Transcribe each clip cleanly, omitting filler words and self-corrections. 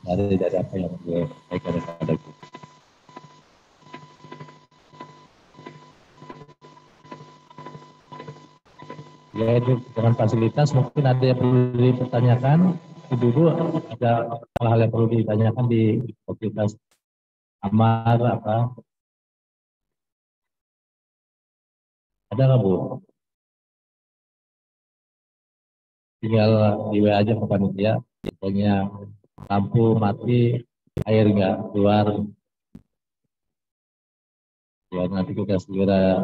dari apa yang disampaikan kepada kita. Ya itu dengan fasilitas mungkin ada yang perlu dipertanyakan. Dulu ada hal-hal yang perlu ditanyakan di fasilitas kamar apa? Ada nggak Bu? Tinggal di WA aja ke panitia. Pokoknya lampu mati, air nggak keluar. Ya nanti kita segera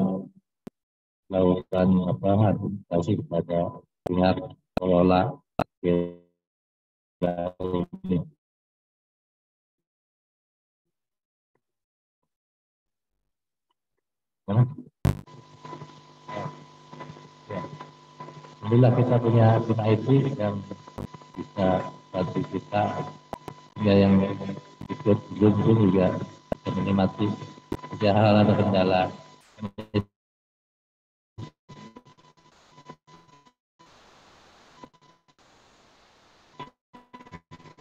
lakukan apa administrasi kepada pihak pengelola ini. Mana? Ya. Alhamdulillah kita punya tim IT yang bisa bantu kita, ya yang ikut Zoom juga bisa menikmati. Jika hal ada kendala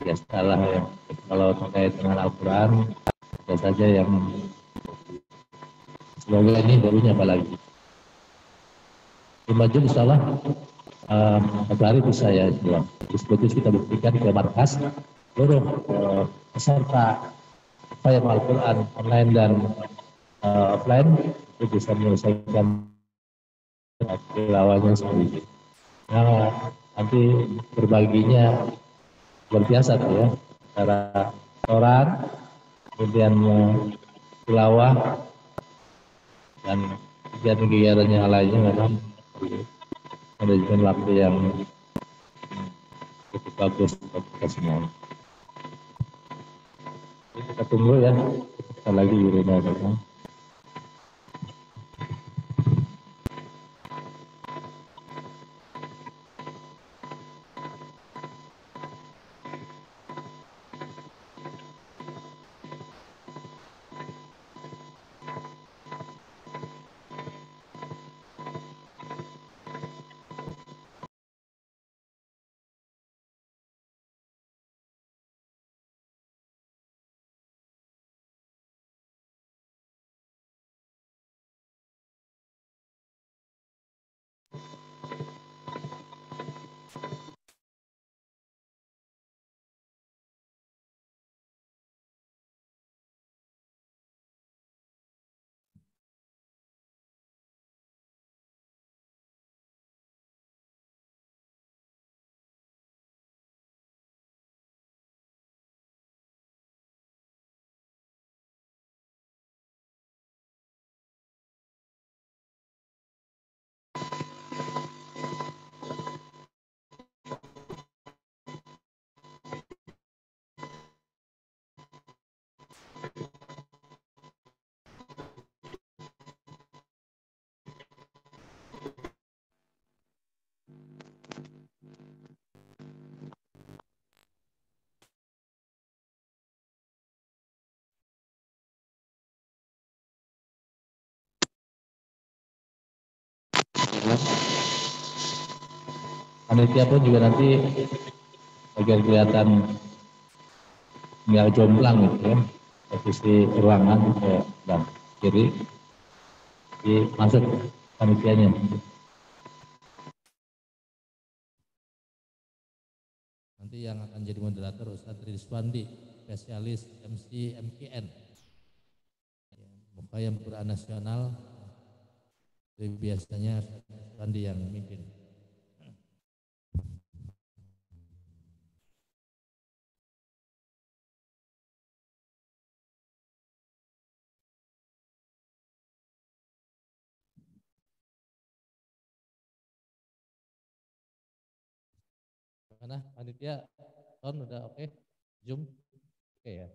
ya salah ya. Kalau terkait dengan Al-Quran, ada saja yang semoga ini barunya apalagi. 5 jam insya Allah hari bisa ya bilang. Terus kita buktikan ke markas seluruh peserta saya Al-Quran online dan offline itu bisa menyelesaikan tilawahnya sendiri. Nah, nanti berbaginya luar biasa tuh ya, secara orang, kemudian tilawah dan kegiatan-kegiatan yang lainnya memang manajemen waktu yang cukup bagus untuk kita semua. Kita tunggu ya, kita lagi di rumah. Panitia pun juga nanti agar kelihatan nggak jomplang gitu ya, posisi ruangan ke dan kiri, masuk panitianya. Nanti yang akan jadi moderator Ustadz Rizwandi, spesialis MC MKN, Mukhayam Quran Nasional. Biasanya Rizwandi yang memimpin. Mana panitia? Ton udah oke? Zoom oke ya?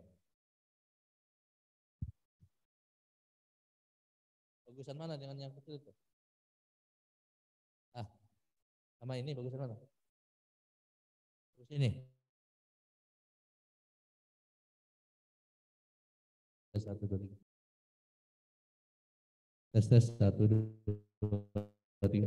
Bagusan mana dengan yang kecil itu? Ah, sama ini bagusan mana? Terus ini. Satu dua tiga. Tes satu dua tiga.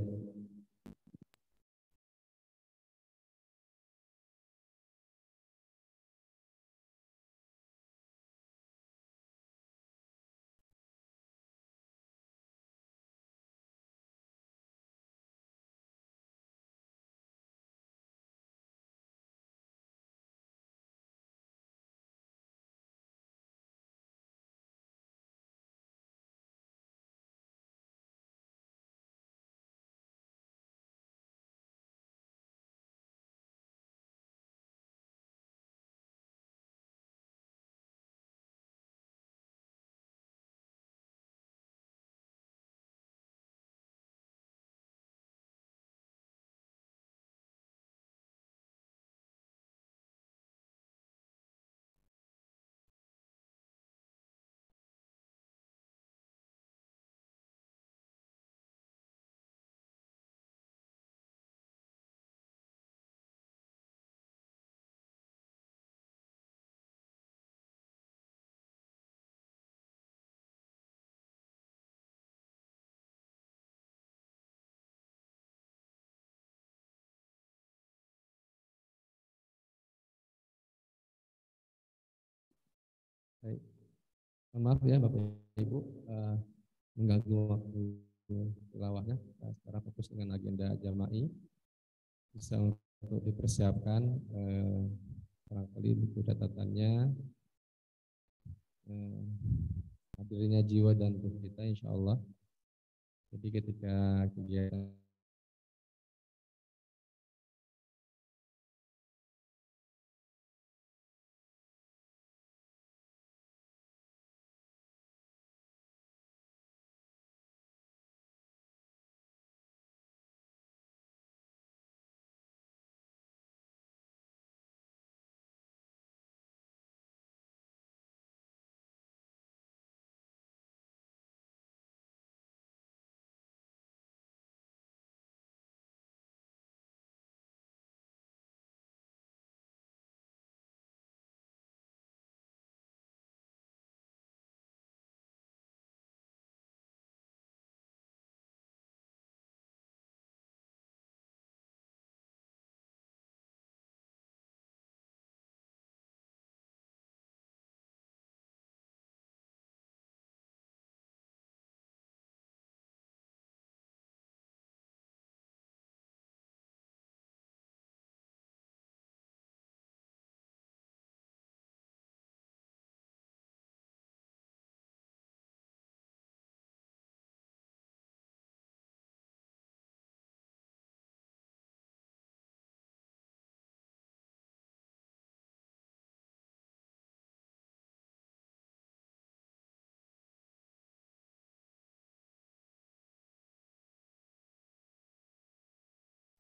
Baik. Maaf ya Bapak Ibu mengganggu waktu tilawahnya. Sekarang fokus dengan agenda jama'i. Bisa untuk dipersiapkan barangkali buku catatannya, hadirnya jiwa dan ruh kita insya Allah. Jadi ketika kegiatan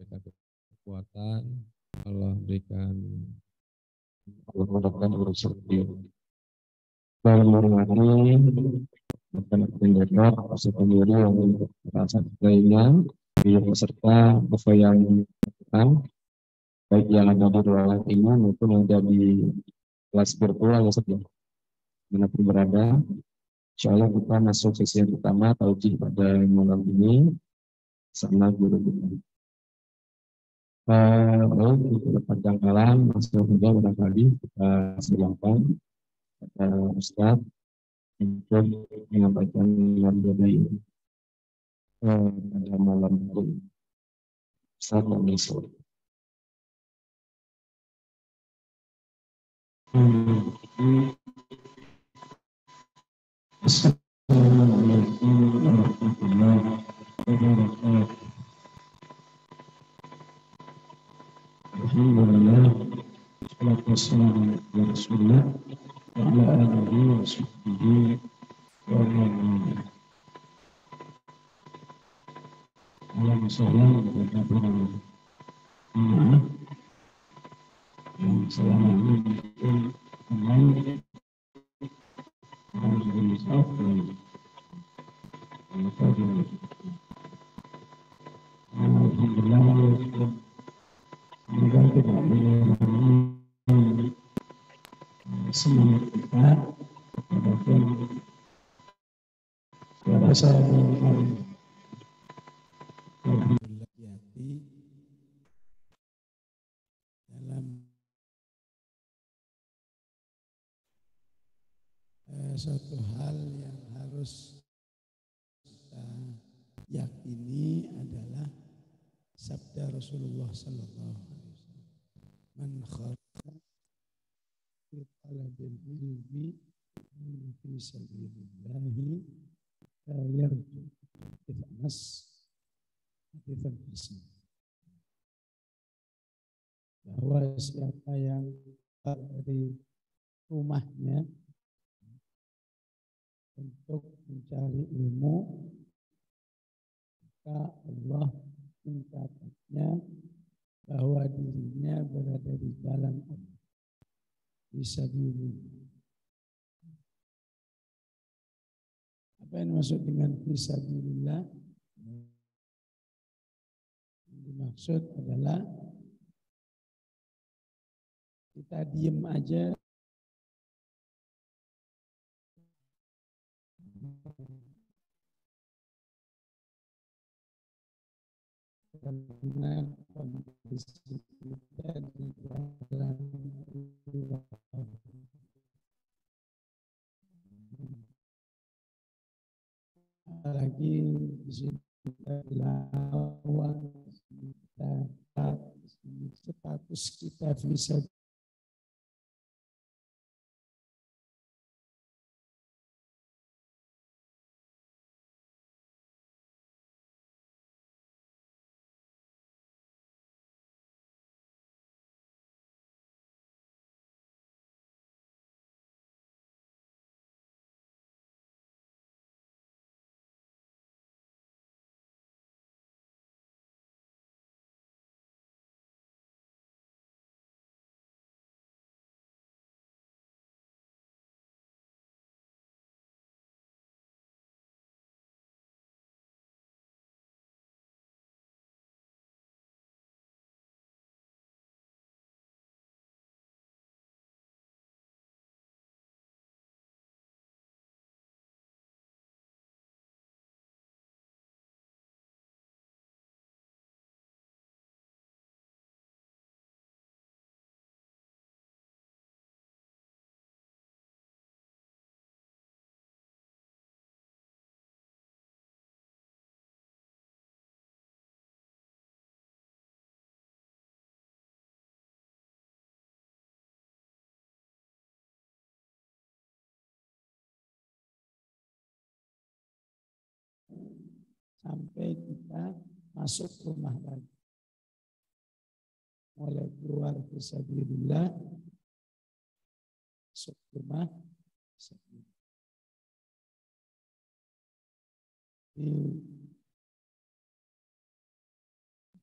berikan kekuatan, Allah berikan Allah mudahkan urusan dia. Dalam hari akan mendapat pasal sendiri yang merasa lainnya di peserta apa yang dilakukan, baik yang ada di ruangan ini maupun yang ada di kelas virtual ya saja dimanapun berada. Insya Allah kita masuk sesi yang pertama taujih pada malam ini sama guru kita. Baik, untuk panjangkalan masuk juga barangkali kita silakan Ustaz untuk menyampaikan materi pada malam ini. Ustaz Mansur. Assalamualaikum warahmatullahi wabarakatuh. Alhamdulillah, wassalatu wassalamu ala Rasulillah wa ala alihi wa sahbihi wa man wala. Allahumma shalli ala Muhammad. Yang selama ini mungkin online Alhamdulillah, semoga tidak mengurangi semangat kita, walaupun suara saya berhati dalam suatu hal yang harus kita yakini adalah sabda Rasulullah Sallallahu Alaihi Wasallam. Man kharaja fi talabil ilmi fi sabilillahi yarju Anas haditsan hasan. Bahwa siapa yang dari rumahnya untuk mencari ilmu, maka Allah mencatatnya bahwa dirinya berada di jalan Allah. Bisa diri. Apa yang dimaksud dengan fisabilillah? Yang dimaksud adalah kita diem aja karena kondisi kita di dalam sini kita lawan, kita status kita bisa sampai kita masuk rumah lagi. Mulai keluar fisabilillah, masuk rumah.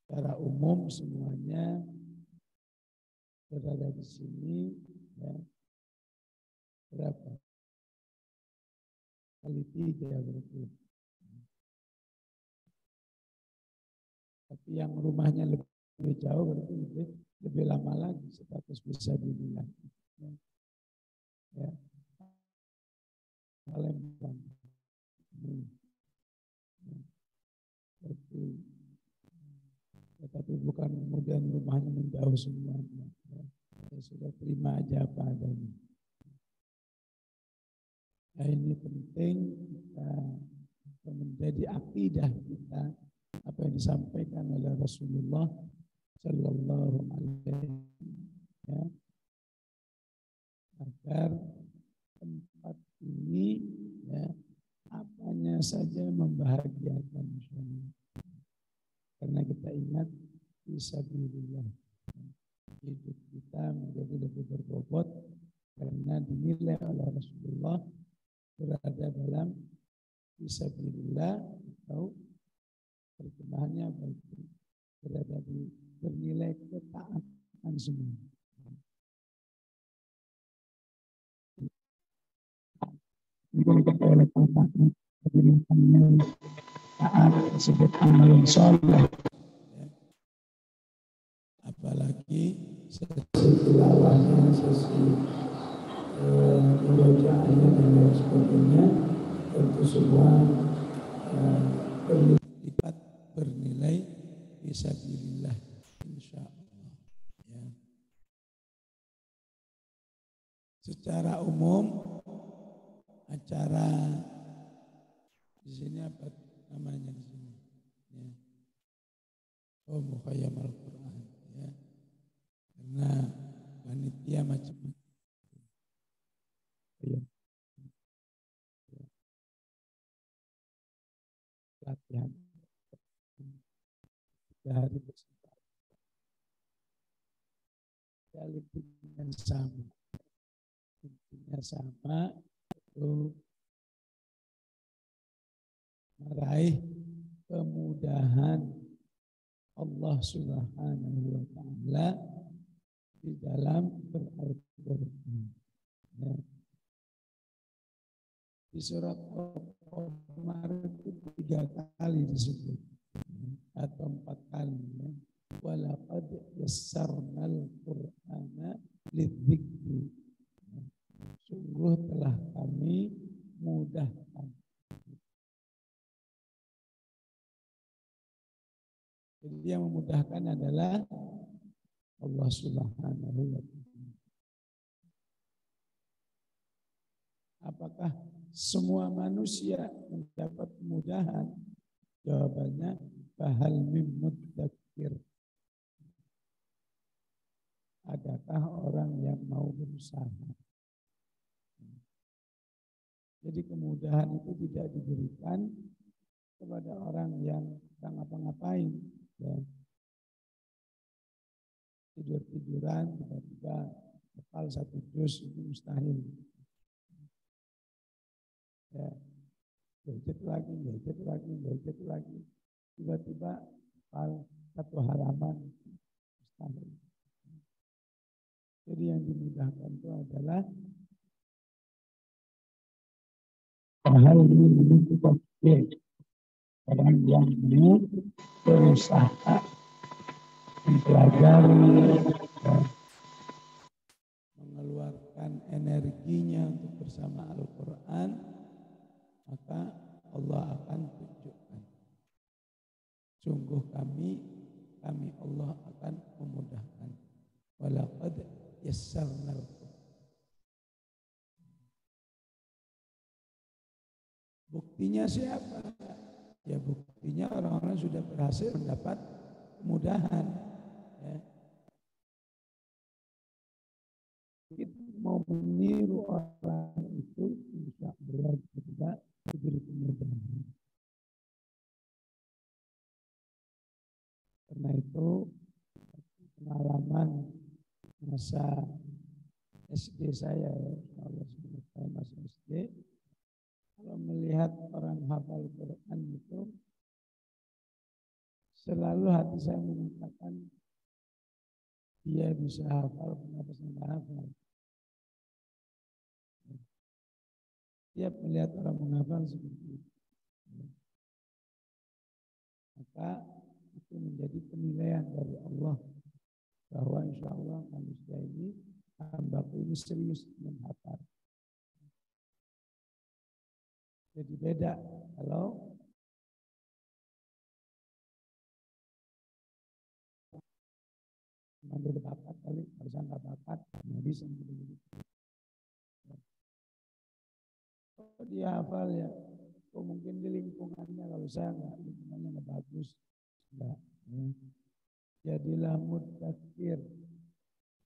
Secara umum semuanya berada di sini ya, berapa? Kali 3 berarti. Tapi yang rumahnya lebih jauh berarti lebih lama lagi status bisa dibilang. Ya. Palembang. Tetapi bukan kemudian rumahnya menjauh semuanya. Ya, sudah terima aja apa adanya. Nah, ini penting kita menjadi akidah kita apa yang disampaikan oleh Rasulullah Sallallahu Alaihi Wasallam, ya, agar tempat ini ya apanya saja membahagiakan suami. Karena kita ingat fisabilillah, hidup kita menjadi lebih berbobot karena dinilai oleh Rasulullah berada dalam fisabilillah, atau terjemahannya baik berada di bernilai ketaatan semua. Menjadi kata oleh taatan yang taat disebut amal yang soleh. Apalagi sesi tilawahnya, sesi membacaannya dan lain sebagainya, tentu semua berlipat bernilai fisabilillah insyaallah. Ya. Secara umum acara di sini apa namanya di sini? Ya. Oh, Mukhayyam Al-Quran. Ya. Karena panitia macam-macam. Ya. Ya. Latihan 3 hari bersama. Intinya sama. Intinya sama. Itu meraih kemudahan Allah Subhanahu wa Ta'ala di dalam Al-Quran. Ya. Di surat Al-Qamar itu 3 kali disebut atau 4 kali. Ya. Walaqad yassarnal Qur'ana lidzikri. Sungguh telah kami mudahkan. Jadi yang memudahkan adalah Allah Subhanahu wa Ta'ala. Apakah semua manusia mendapat kemudahan? Jawabannya fahal mim mudzakir. Adakah orang yang mau berusaha? Jadi kemudahan itu tidak diberikan kepada orang yang sedang ngapa-ngapain, ya. Tidur-tiduran tiba-tiba hafal 1 juz itu mustahil. Ya, gadget lagi, tiba-tiba hafal 1 halaman mustahil. Jadi yang dimudahkan itu adalah hal ini orang yang mau berusaha mempelajari, mengeluarkan energinya untuk bersama Al-Quran, maka Allah akan tunjukkan. Sungguh kami Allah akan memudahkan. Walaqad yassarnal Qur'an. Buktinya siapa? Ya buktinya orang-orang sudah berhasil mendapat kemudahan. Ya. Kita mau meniru orang itu, insya Allah kita diberi kemudahan. Karena itu pengalaman masa SD saya, Allah saya masih SD, kalau melihat orang hafal Quran itu, selalu hati saya mengatakan dia bisa hafal, kenapa saya nggak hafal? Tiap melihat orang menghafal seperti itu, maka itu menjadi penilaian dari Allah bahwa insya Allah manusia ini, hambaku ini serius menghafal. Jadi beda kalau mandur bakat kali, harusnya nggak bakat, nggak bisa begitu. Kalau dia hafal ya, mungkin di lingkungannya, kalau saya nggak, lingkungannya nggak bagus, nggak. Jadilah mudzakir,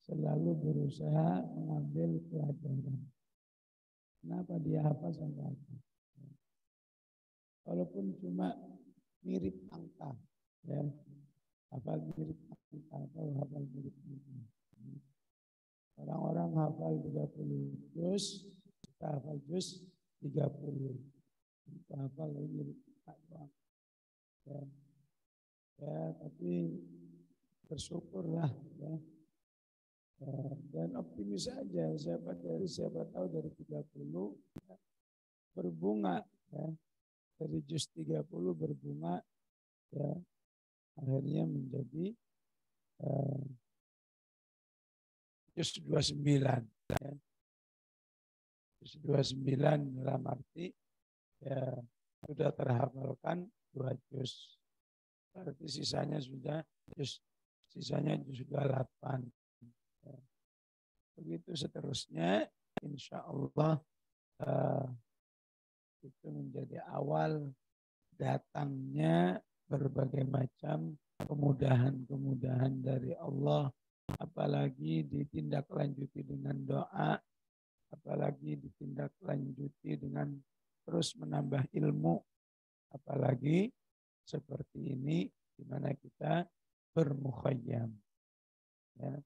selalu berusaha mengambil pelajaran. Kenapa dia hafal sampai hafal? Walaupun cuma mirip angka, ya, hafal mirip angka atau hafal mirip angka. Orang-orang hafal 30 juz, kita hafal juz 30. Kita hafal mirip angka. Ya, tapi bersyukurlah, ya. Dan optimis saja, siapa tahu dari 30 berbunga, ya. Dari juz 30 berbunga, ya, akhirnya menjadi juz 29, ya. Juz 29 dalam arti ya sudah terhafalkan 2 juz. Berarti sisanya sudah juz 28. Ya. Begitu seterusnya, insya Allah itu menjadi awal datangnya berbagai macam kemudahan-kemudahan dari Allah, apalagi ditindaklanjuti dengan doa, apalagi ditindaklanjuti dengan terus menambah ilmu, apalagi seperti ini di mana kita bermukhayyam. Ya.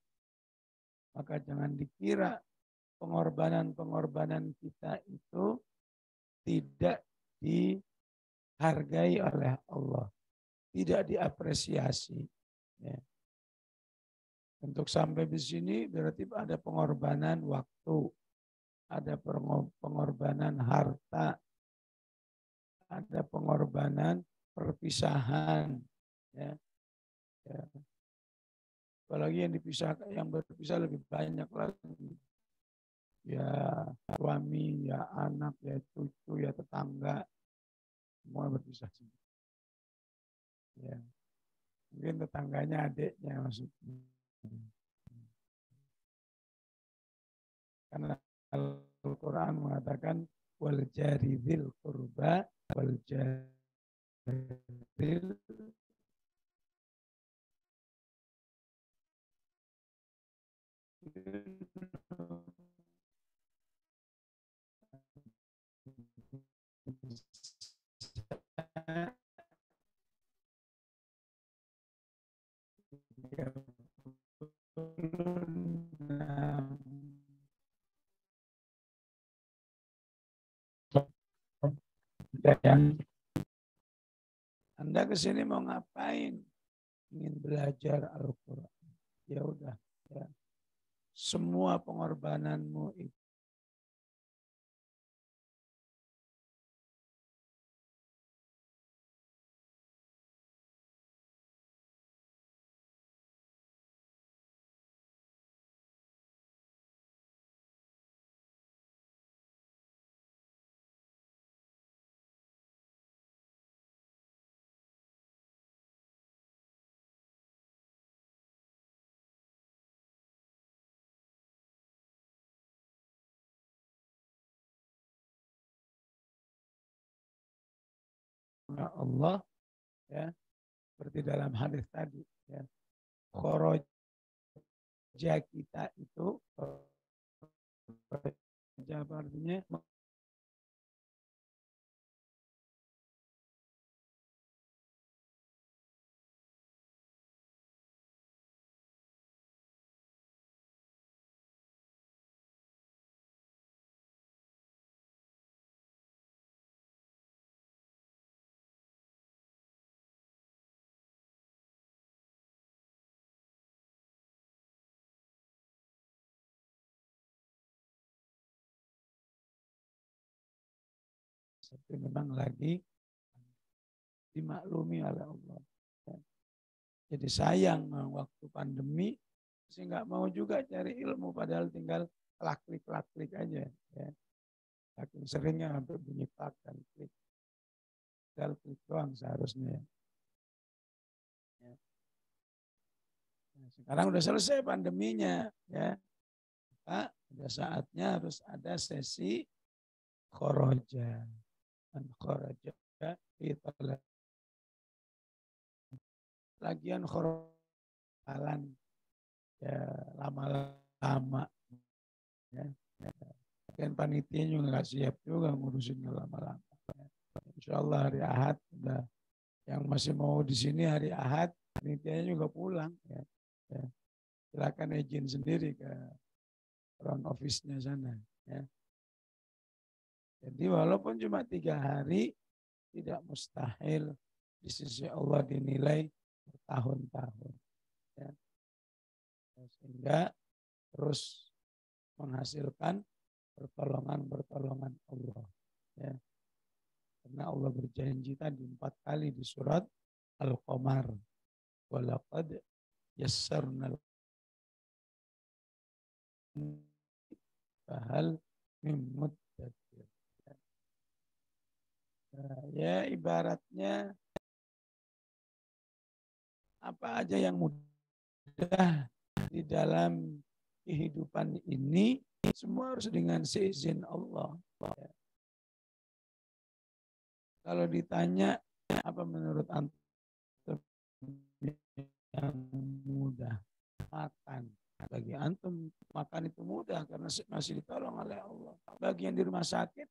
Maka jangan dikira pengorbanan-pengorbanan kita itu tidak dihargai oleh Allah, tidak diapresiasi. Ya. Untuk sampai di sini berarti ada pengorbanan waktu, ada pengorbanan harta, ada pengorbanan perpisahan. Ya. Ya. Apalagi yang berpisah lebih banyak lagi. Ya suami, ya anak, ya cucu, ya tetangga, semua berpisah. Ya. Mungkin tetangganya adiknya maksudnya. Karena Al-Quran mengatakan wal jari dzil qurba wal jari steril, dan Anda ke sini mau ngapain? Ingin belajar Al-Quran. Ya udah, ya. Semua pengorbananmu itu Allah, ya, seperti dalam hadis tadi, ya. Khoroja kita itu artinya seperti memang lagi dimaklumi oleh Allah. Ya. Jadi sayang waktu pandemi, saya nggak mau juga cari ilmu padahal tinggal klik aja. Ya. Saking seringnya hampir bunyi plak dan klik. Tinggal klik doang seharusnya. Ya. Nah, sekarang udah selesai pandeminya, ya. Maka udah saatnya harus ada sesi khoroja. Dan khoroja itu lagian khorojalan ya lama-lama, ya. Dan panitia juga nggak siap juga ngurusin lama-lama. Insya Allah hari Ahad udah, yang masih mau di sini hari Ahad panitianya juga pulang, ya. Ya. Silakan izin sendiri ke front office-nya sana, ya. Jadi walaupun cuma 3 hari tidak mustahil di sisi Allah dinilai bertahun-tahun, ya. Sehingga terus menghasilkan pertolongan Allah, ya. Karena Allah berjanji tadi 4 kali di surat Al-Qamar, walaqad yassarnal fahal min muddakir. Ya ibaratnya apa aja yang mudah di dalam kehidupan ini semua harus dengan seizin Allah. Ya. Kalau ditanya apa menurut antum yang mudah, makan. Bagi antum makan itu mudah karena masih ditolong oleh Allah. Bagi yang di rumah sakit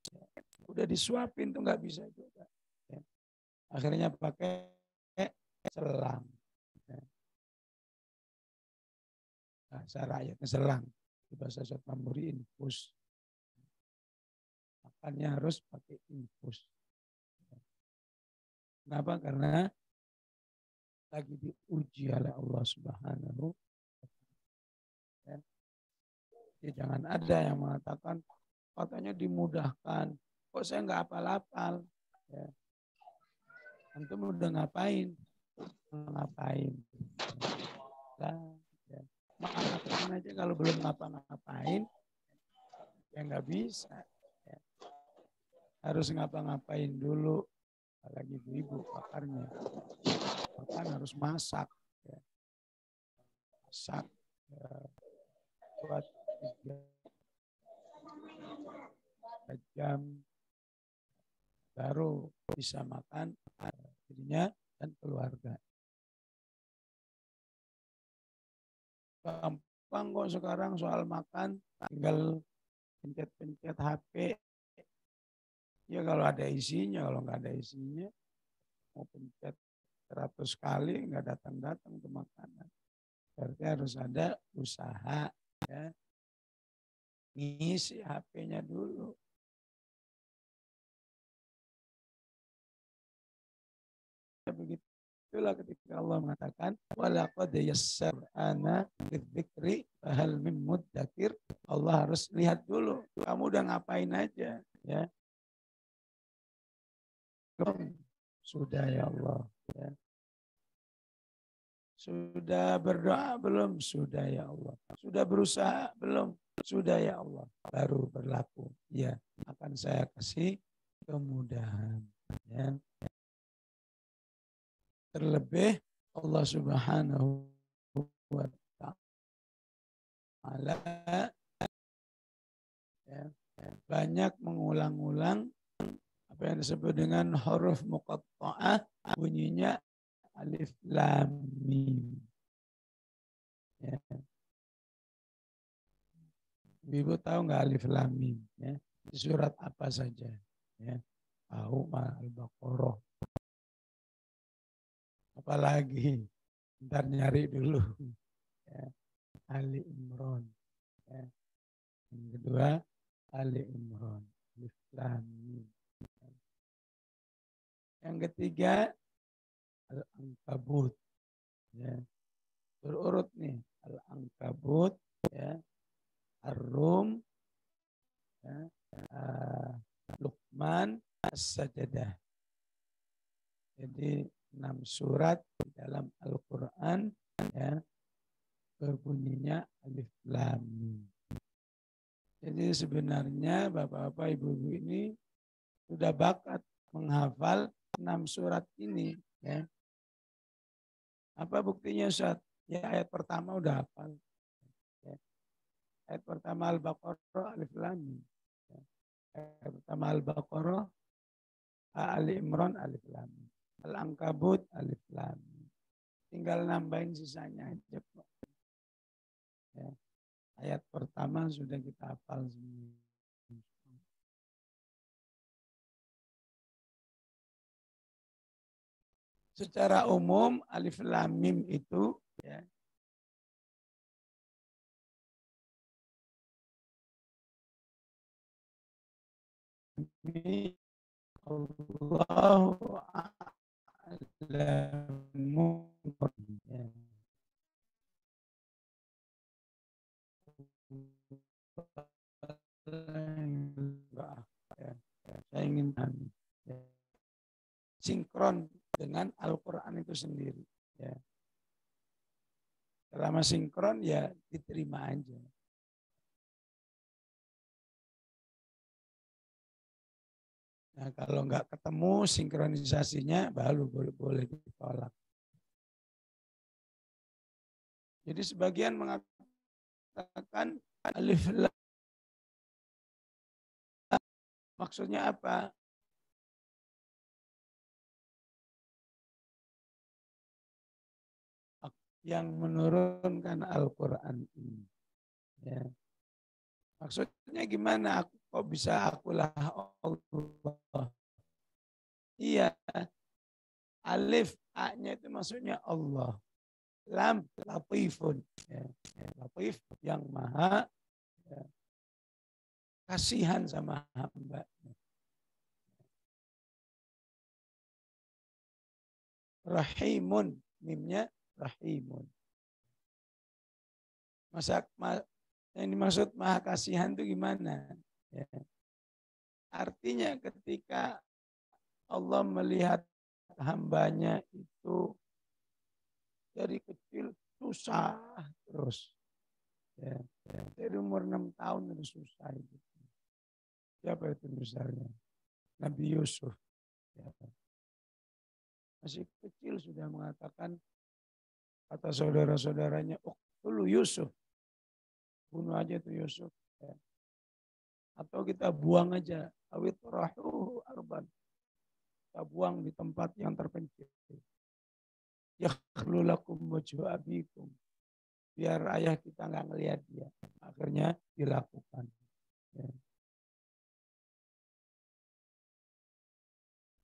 udah disuapin tuh nggak bisa juga. Ya. Akhirnya pakai selang. Ya. Bahasa rakyatnya selang. Di bahasa Sotamuri infus. Makannya harus pakai infus. Kenapa? Karena lagi diuji oleh Allah Subhanahu. Ya. Jadi jangan ada yang mengatakan katanya dimudahkan. Kok saya nggak hafal-hafal? Ya. Antum udah ngapain? Ngapain? Nah, ya. Makan aja kalau belum ngapa-ngapain, ya nggak bisa. Ya. Harus ngapa-ngapain dulu. Apalagi ibu-ibu pakarnya. Makan harus masak. Ya. Masak. Ya. Buat 3 jam baru bisa makan. Jadi ibunya dan keluarga. Gampang kok sekarang soal makan, tinggal pencet-pencet HP. Ya kalau ada isinya, kalau nggak ada isinya, mau pencet 100 kali nggak datang-datang ke makanan. Berarti harus ada usaha, ya. Ngisi HP-nya dulu. Begitulah ketika Allah mengatakan walaqad yassarna lidzikri fahal min muddakir. Allah harus lihat dulu kamu udah ngapain aja, ya. Sudah ya Allah, ya. Sudah berdoa belum? Sudah ya Allah. Sudah berusaha belum? Sudah ya Allah. Baru berlaku. Ya, akan saya kasih kemudahan. Ya. Terlebih Allah Subhanahu wa Ta'ala, ya, banyak mengulang-ulang apa yang disebut dengan huruf muqatta'ah, bunyinya alif lam mim. Ya. Ibu tahu nggak alif lam mim? Ya. Di surat apa saja? Ya. Tahu Al-Baqarah. Apalagi ntar nyari dulu. Ya. Ali Imran. Ya. Yang kedua Ali Imran. Alif lam mim. Yang ketiga Al-Ankabut. Ya. Berurut nih. Al-Ankabut, ya. Ar-Rum, ya. Luqman, As-Sajdah. Jadi 6 surat di dalam Al-Quran, ya, berbunyinya alif lam mim. Jadi sebenarnya bapak-bapak ibu-ibu ini sudah bakat menghafal 6 surat ini, ya. Apa buktinya, Ustaz? Ya ayat pertama udah hafal. Ya. Ayat pertama Al-Baqarah alif lam mim. Ya. Ayat pertama Al-Baqarah Ali Imran alif lam mim. Al-Ankabut alif lam mim. Tinggal nambahin sisanya aja kok. Ya. Ayat pertama sudah kita hafal semua. Secara umum alif lam mim itu, ya, ini Allahu a'lamu, ya. Ya. Saya ingin ya, sinkron dengan Al-Quran itu sendiri. Ya. Selama sinkron ya diterima aja. Nah kalau nggak ketemu sinkronisasinya baru boleh ditolak. Jadi sebagian mengatakan alif lam maksudnya apa? Yang menurunkan Al-Quran ini. Ya. Maksudnya gimana? Kok bisa akulah Allah? Iya. Alif, A-nya itu maksudnya Allah. Lam, latifun. Ya. Latif yang maha, ya, kasihan sama hamba. Rahimun, mimnya rahimun. Yang dimaksud maha kasihan itu gimana? Ya. Artinya ketika Allah melihat hambanya itu dari kecil susah terus. Ya. Dari umur 6 tahun terus susah itu. Siapa itu misalnya? Nabi Yusuf. Ya. Masih kecil sudah mengatakan, kata saudara-saudaranya, uqtulu Yusuf. Bunuh aja tuh Yusuf. Ya. Atau kita buang aja. Awit rahuhu arban. kita buang di tempat yang terpencil. Yakhlu lakum wajhu abikum. Biar ayah kita nggak ngelihat dia. Akhirnya dilakukan. Ya.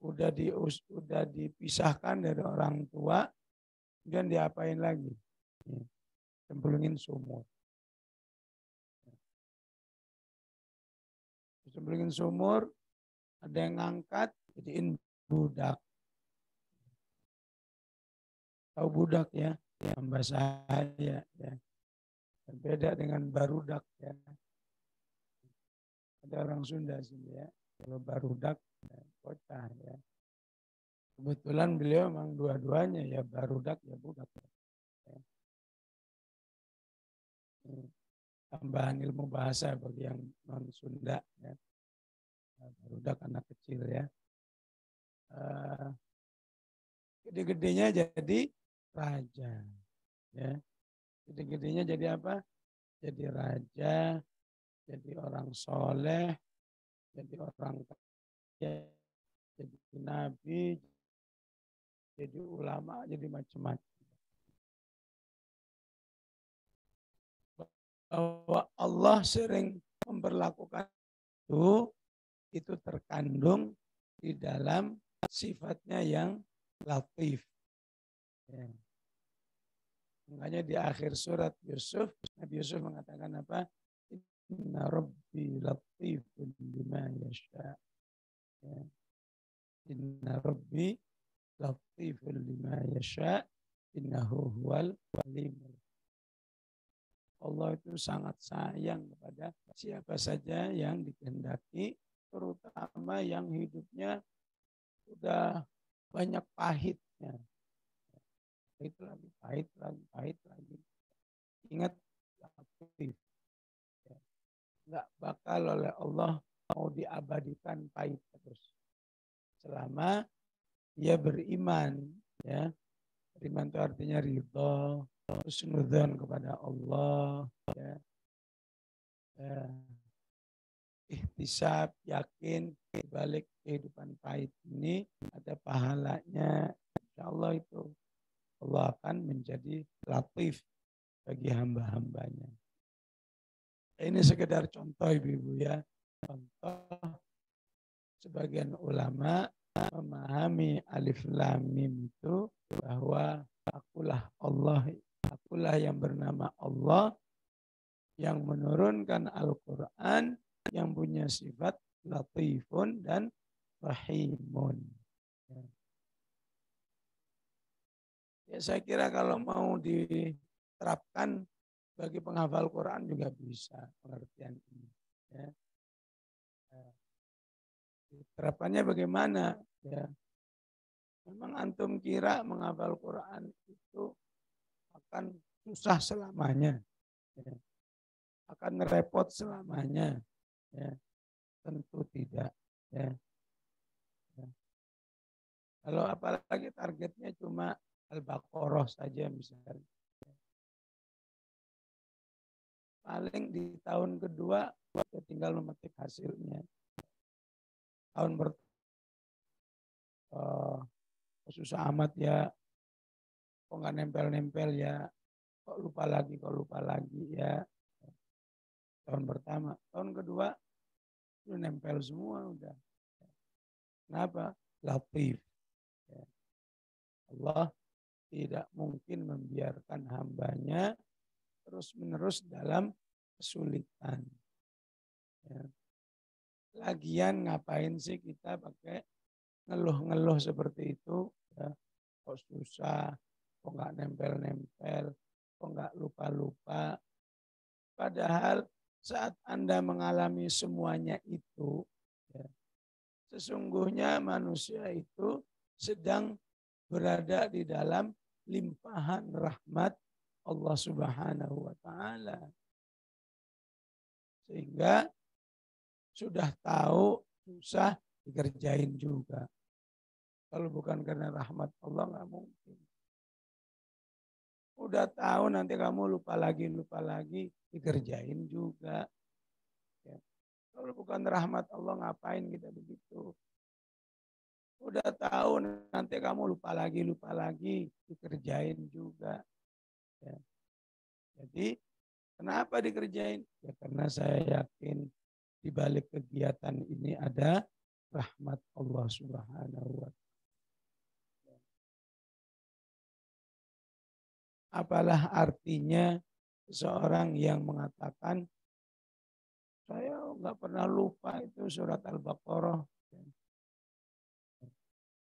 Udah dipisahkan dari orang tua, kemudian diapain lagi? Ya. Cemplungin sumur. Cemplungin sumur, ada yang ngangkat, jadiin budak. Tahu budak ya? Hamba saya ya. Beda dengan barudak ya. Ada orang Sunda sini ya. Kalau barudak ya, bocah ya. Kebetulan beliau memang dua-duanya ya barudak ya budak. Ya. Tambahan ilmu bahasa bagi yang non Sunda ya. Barudak anak kecil ya. Gede-gedenya jadi raja ya. Gede-gedenya jadi apa? Jadi raja, jadi orang soleh, jadi orang kaya, jadi nabi, jadi ulama, jadi macam-macam. Bahwa Allah sering memperlakukan itu terkandung di dalam sifatnya yang latif. Ya. Makanya di akhir surat Yusuf, Nabi Yusuf mengatakan apa? Inna Rabbi latifun bima yasha. Ya. Inna Rabbi latifun bima yasha. Innahu huwal alimul. Allah itu sangat sayang kepada siapa saja yang dikehendaki, terutama yang hidupnya sudah banyak pahitnya. Pahit lagi. Ingat, latif. Nggak bakal oleh Allah mau diabadikan pahit terus. Selama dia beriman, ya. Beriman itu artinya ridho, husnudzon kepada Allah, ya. Ihtisab, yakin di balik kehidupan pahit ini ada pahalanya. Insya Allah itu Allah akan menjadi latif bagi hamba-hambanya. Ini sekedar contoh ibu-ibu ya. Contoh sebagian ulama memahami alif lam mim itu bahwa akulah Allah, akulah yang bernama Allah yang menurunkan Al-Quran yang punya sifat latifun dan rahimun. Ya, saya kira kalau mau diterapkan bagi penghafal Quran juga bisa pengertian ini. Ya. Terapannya bagaimana? Ya. Memang antum kira menghafal Quran itu akan susah selamanya, ya. Akan repot selamanya, ya. Tentu tidak. Ya. Ya. Kalau apalagi targetnya cuma Al-Baqarah saja misalnya. Paling di tahun kedua kita tinggal memetik hasilnya. Tahun susah amat ya, kok nggak nempel-nempel ya, kok lupa lagi ya. Tahun pertama, tahun kedua lu nempel semua udah. Kenapa? Latif. Ya. Allah tidak mungkin membiarkan hambanya terus-menerus dalam kesulitan. Ya. Lagian ngapain sih kita pakai ngeluh-ngeluh seperti itu? Ya. Kok susah, kok nggak nempel-nempel, kok nggak lupa-lupa. Padahal saat Anda mengalami semuanya itu, ya, sesungguhnya manusia itu sedang berada di dalam limpahan rahmat Allah Subhanahu wa Ta'ala. Sehingga sudah tahu susah dikerjain juga. Kalau bukan karena rahmat Allah nggak mungkin. Udah tahu nanti kamu lupa lagi dikerjain juga. Ya. Kalau bukan rahmat Allah ngapain kita begitu? Udah tahu nanti kamu lupa lagi, dikerjain juga. Ya. Jadi kenapa dikerjain? Ya karena saya yakin di balik kegiatan ini ada rahmat Allah Subhanahu wa Ta'ala. Apalah artinya seseorang yang mengatakan saya nggak pernah lupa itu surat Al-Baqarah.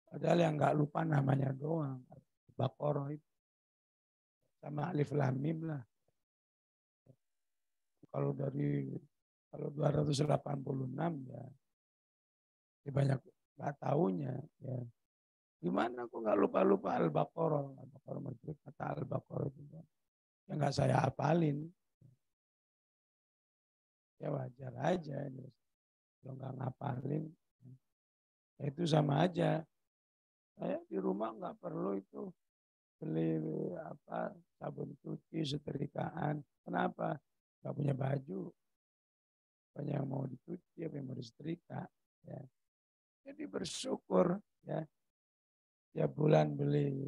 Padahal yang nggak lupa namanya doang. Al-Baqarah itu sama Alif Lam Mim lah. Kalau 286 ya, banyak nggak taunya ya. Gimana aku nggak lupa Al-Baqarah? Al-Baqarah maksudnya kata Al-Baqarah itu ya nggak saya hafalin. Ya wajar aja. Kalau nggak ngapalin, ya itu sama aja. Saya di rumah nggak perlu itu beli sabun cuci, setrikaan. Kenapa? Nggak punya baju. Banyak yang mau dicuci, apa yang mau disetrika. Ya. Jadi bersyukur ya. Tiap bulan beli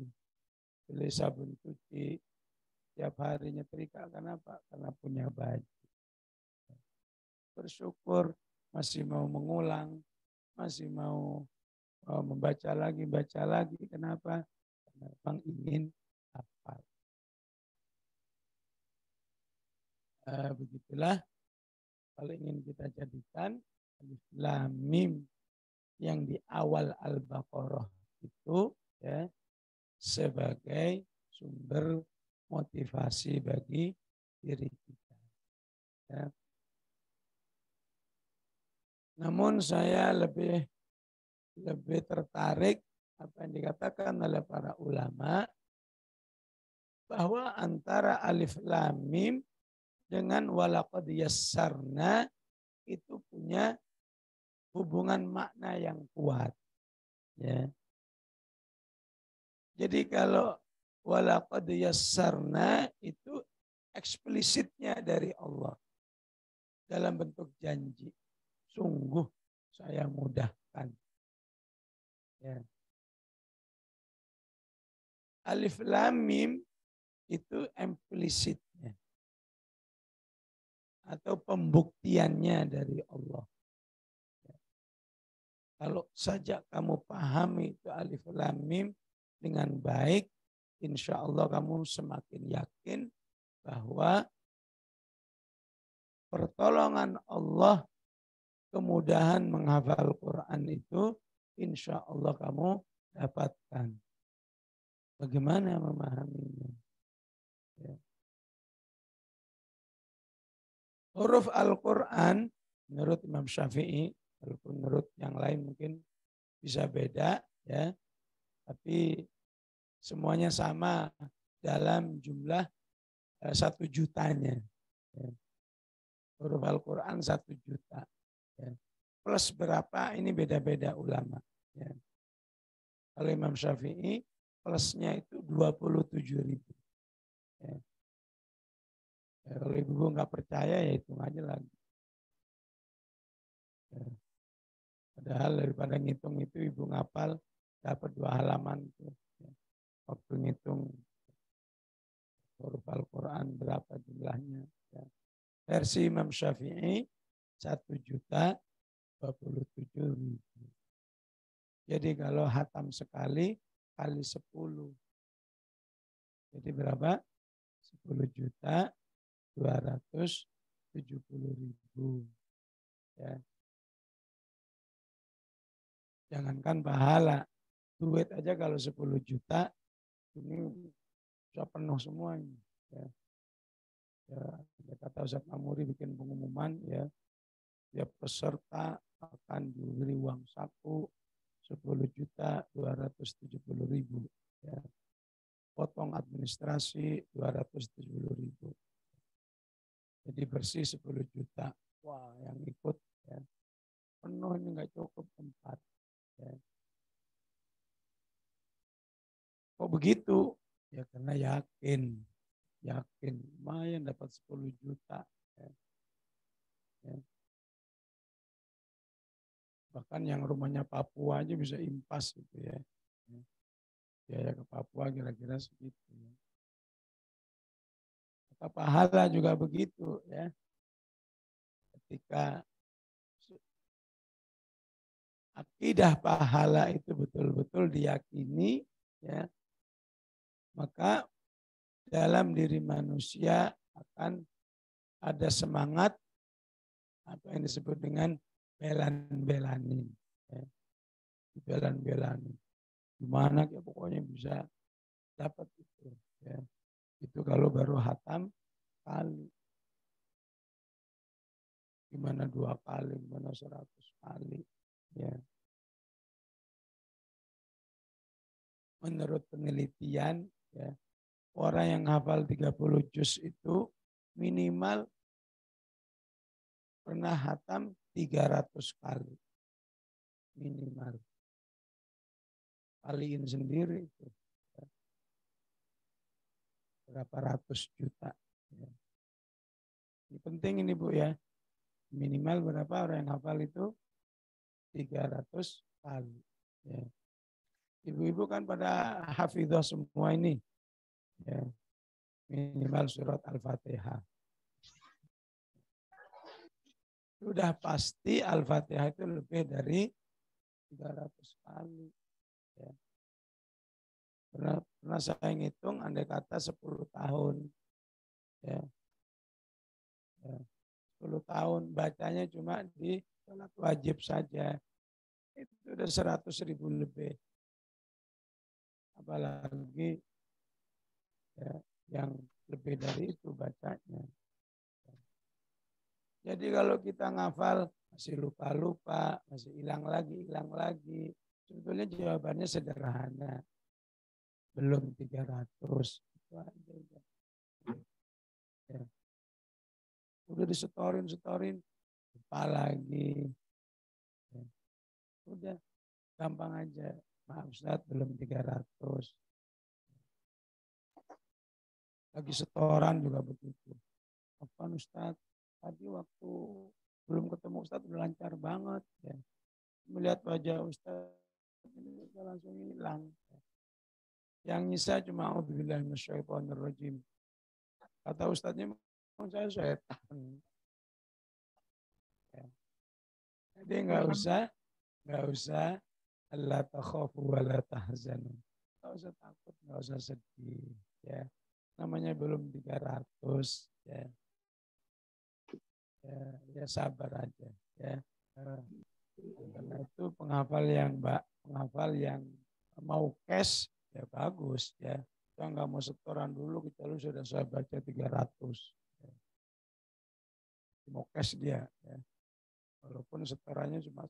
sabun cuci, tiap hari nyetrika. Kenapa? Karena punya baju. Bersyukur masih mau mengulang, masih mau baca lagi. Kenapa? Karena memang ingin hafal. Begitulah kalau ingin kita jadikan Alif Lam Mim yang di awal Al-Baqarah itu ya sebagai sumber motivasi bagi diri kita. Ya. Namun saya lebih tertarik apa yang dikatakan oleh para ulama bahwa antara Alif Lam Mim dengan walaqad yassarna itu punya hubungan makna yang kuat. Ya. Jadi kalau walaqad yassarna itu eksplisitnya dari Allah dalam bentuk janji. Sungguh saya mudahkan. Ya. Alif Lam Mim itu implisitnya atau pembuktiannya dari Allah. Ya. Kalau saja kamu pahami itu Alif Lam Mim dengan baik, insya Allah kamu semakin yakin bahwa pertolongan Allah, kemudahan menghafal Quran itu insya Allah kamu dapatkan. Bagaimana memahaminya? Ya. Huruf Al-Quran menurut Imam Syafi'i, walaupun menurut yang lain mungkin bisa beda, ya, tapi semuanya sama dalam jumlah 1 jutanya. Ya. Huruf Al-Quran 1 juta. Ya. Plus berapa ini beda-beda ulama. Ya. Kalau Imam Syafi'i plusnya itu 27.000. Ya. Ya, kalau ibu nggak percaya ya hitung aja lagi. Ya. Padahal daripada ngitung itu ibu ngapal dapat 2 halaman itu. Ya. Waktu ngitung huruf Al-Quran berapa jumlahnya. Ya. Versi Imam Syafi'i 1.027.000. Jadi kalau hatam sekali kali 10. Jadi berapa? 10.270.000. Ya. Jangankan pahala, duit aja kalau 10 juta ini bisa penuh semuanya. Ya. Ya, kata Ustaz Mamuri bikin pengumuman ya, ya peserta akan diberi uang saku 10.270.000. Ya. Potong administrasi 270.000. Jadi bersih 10 juta. Wah, yang ikut ya. Penuh ini nggak cukup tempat. Ya. Kok begitu? Ya karena yakin lumayan dapat 10 juta. Ya. Ya. Bahkan yang rumahnya Papua aja bisa impas gitu ya. Biaya ke Papua kira-kira segitu. Ya. Maka pahala juga begitu ya. Ketika akidah pahala itu betul-betul diyakini ya, maka dalam diri manusia akan ada semangat apa yang disebut dengan belan-belanin. Ya. Belan-belanin. Gimana ya pokoknya bisa dapat itu. Ya. Itu kalau baru hatam kali. Gimana 2 kali, gimana 100 kali. Ya. Menurut penelitian, ya, orang yang hafal 30 juz itu minimal pernah hatam 300 kali. Minimal. Kaliin sendiri itu. Ya. Berapa ratus juta. Ya. Ini penting ini Bu ya. Minimal berapa orang yang hafal itu? 300 kali. Ya. Ibu-ibu kan pada hafidhah semua ini. Ya. Minimal surat Al-Fatihah. Sudah pasti Al-Fatihah itu lebih dari 300 kali. Ya. Pernah saya ngitung andai kata 10 tahun. Ya. Ya. 10 tahun bacanya cuma di sholat wajib saja. Itu udah 100.000 lebih. Apalagi ya, yang lebih dari itu bacanya. Jadi kalau kita ngafal masih lupa-lupa, masih hilang lagi. Sebetulnya jawabannya sederhana. Belum 300. Itu aja. Ya. Udah disetorin, lupa lagi. Ya. Udah, gampang aja. Maaf Ustaz, belum 300. Lagi setoran juga begitu. Apa Ustaz? Tadi waktu belum ketemu Ustaz udah lancar banget. Ya. Melihat wajah Ustaz ini langsung hilang. Yang nyisa cuma auzubillahi minasyaitonirrajim. Kata Ustaznya, saya setan. Ya. Jadi nggak usah Allah takhafu wa la tahzanu. Nggak usah takut, nggak usah sedih. Ya. Namanya belum 300. Ya. Ya sabar aja. Ya. Karena itu penghafal yang mau cash ya bagus ya. Kita nggak mau setoran dulu, kita lu sudah saya baca 300. Ya. Mau cash dia ya. Walaupun setorannya cuma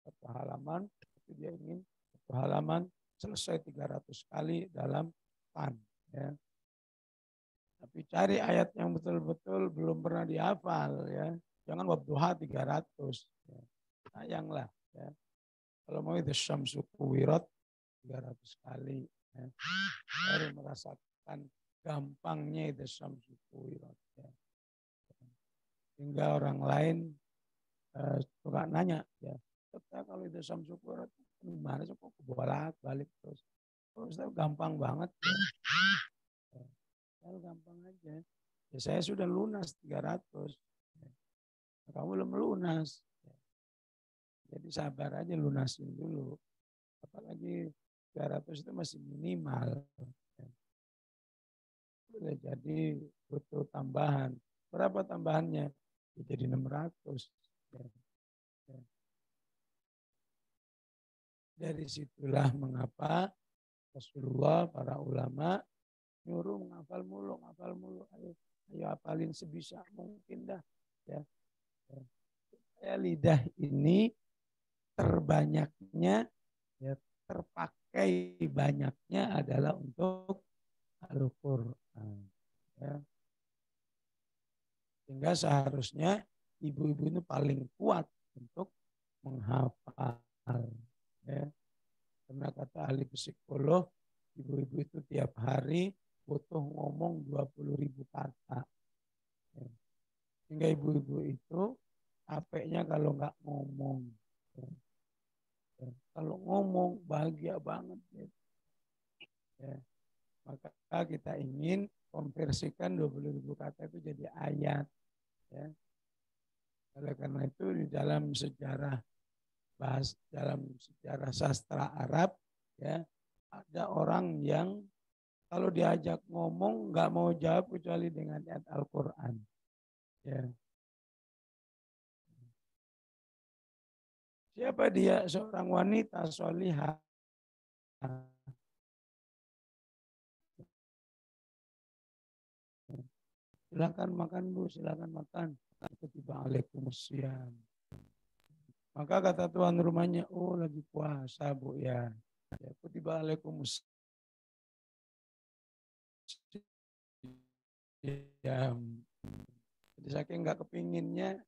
1 halaman, tapi dia ingin 1 halaman selesai 300 kali dalam pan. Ya. Tapi cari ayat yang betul-betul belum pernah dihafal. Ya. Jangan wadduha 300. Ya. Sayanglah. Ya. Kalau mau itu syamsu kuwirat 300 kali. Ya. Baru merasakan gampangnya itu syamsu kuwirat. Ya. Hingga orang lain suka nanya. Ya. Kalau itu syamsu kuwirat gimana sih kok bolak-balik terus. Terus gampang banget. Ya. Ya, gampang aja. Ya, saya sudah lunas 300. Ya. Kamu belum lunas. Ya. Jadi sabar aja lunasin dulu. Apalagi 300 itu masih minimal. Ya. Boleh jadi butuh tambahan. Berapa tambahannya? Ya, jadi 600. Ya. Ya. Dari situlah mengapa Rasulullah, para ulama nyuruh menghafal mulu. Ayo hafalin sebisa mungkin dah. Ya. Ya, lidah ini terbanyaknya, ya, terpakai banyaknya adalah untuk Al-Quran. Ya. Sehingga seharusnya ibu-ibu ini paling kuat untuk menghafal. Ya. Karena kata ahli psikolog, ibu-ibu itu tiap hari butuh ngomong 20.000 kata. Ya. Sehingga ibu-ibu itu capeknya kalau nggak ngomong. Kalau ngomong bahagia banget. Ya. Maka kita ingin konversikan 20.000 kata itu jadi ayat. Ya. Oleh karena itu di dalam sejarah sastra Arab, ya, ada orang yang kalau diajak ngomong nggak mau jawab kecuali dengan ayat Al-Quran. Ya. Siapa dia? Seorang wanita solihah. Silakan makan Bu, silakan makan. Kutiba alaikumusiyam. Maka kata tuan rumahnya, oh lagi puasa Bu ya. Kutiba alaikumusiyam. Jadi saking nggak kepinginnya,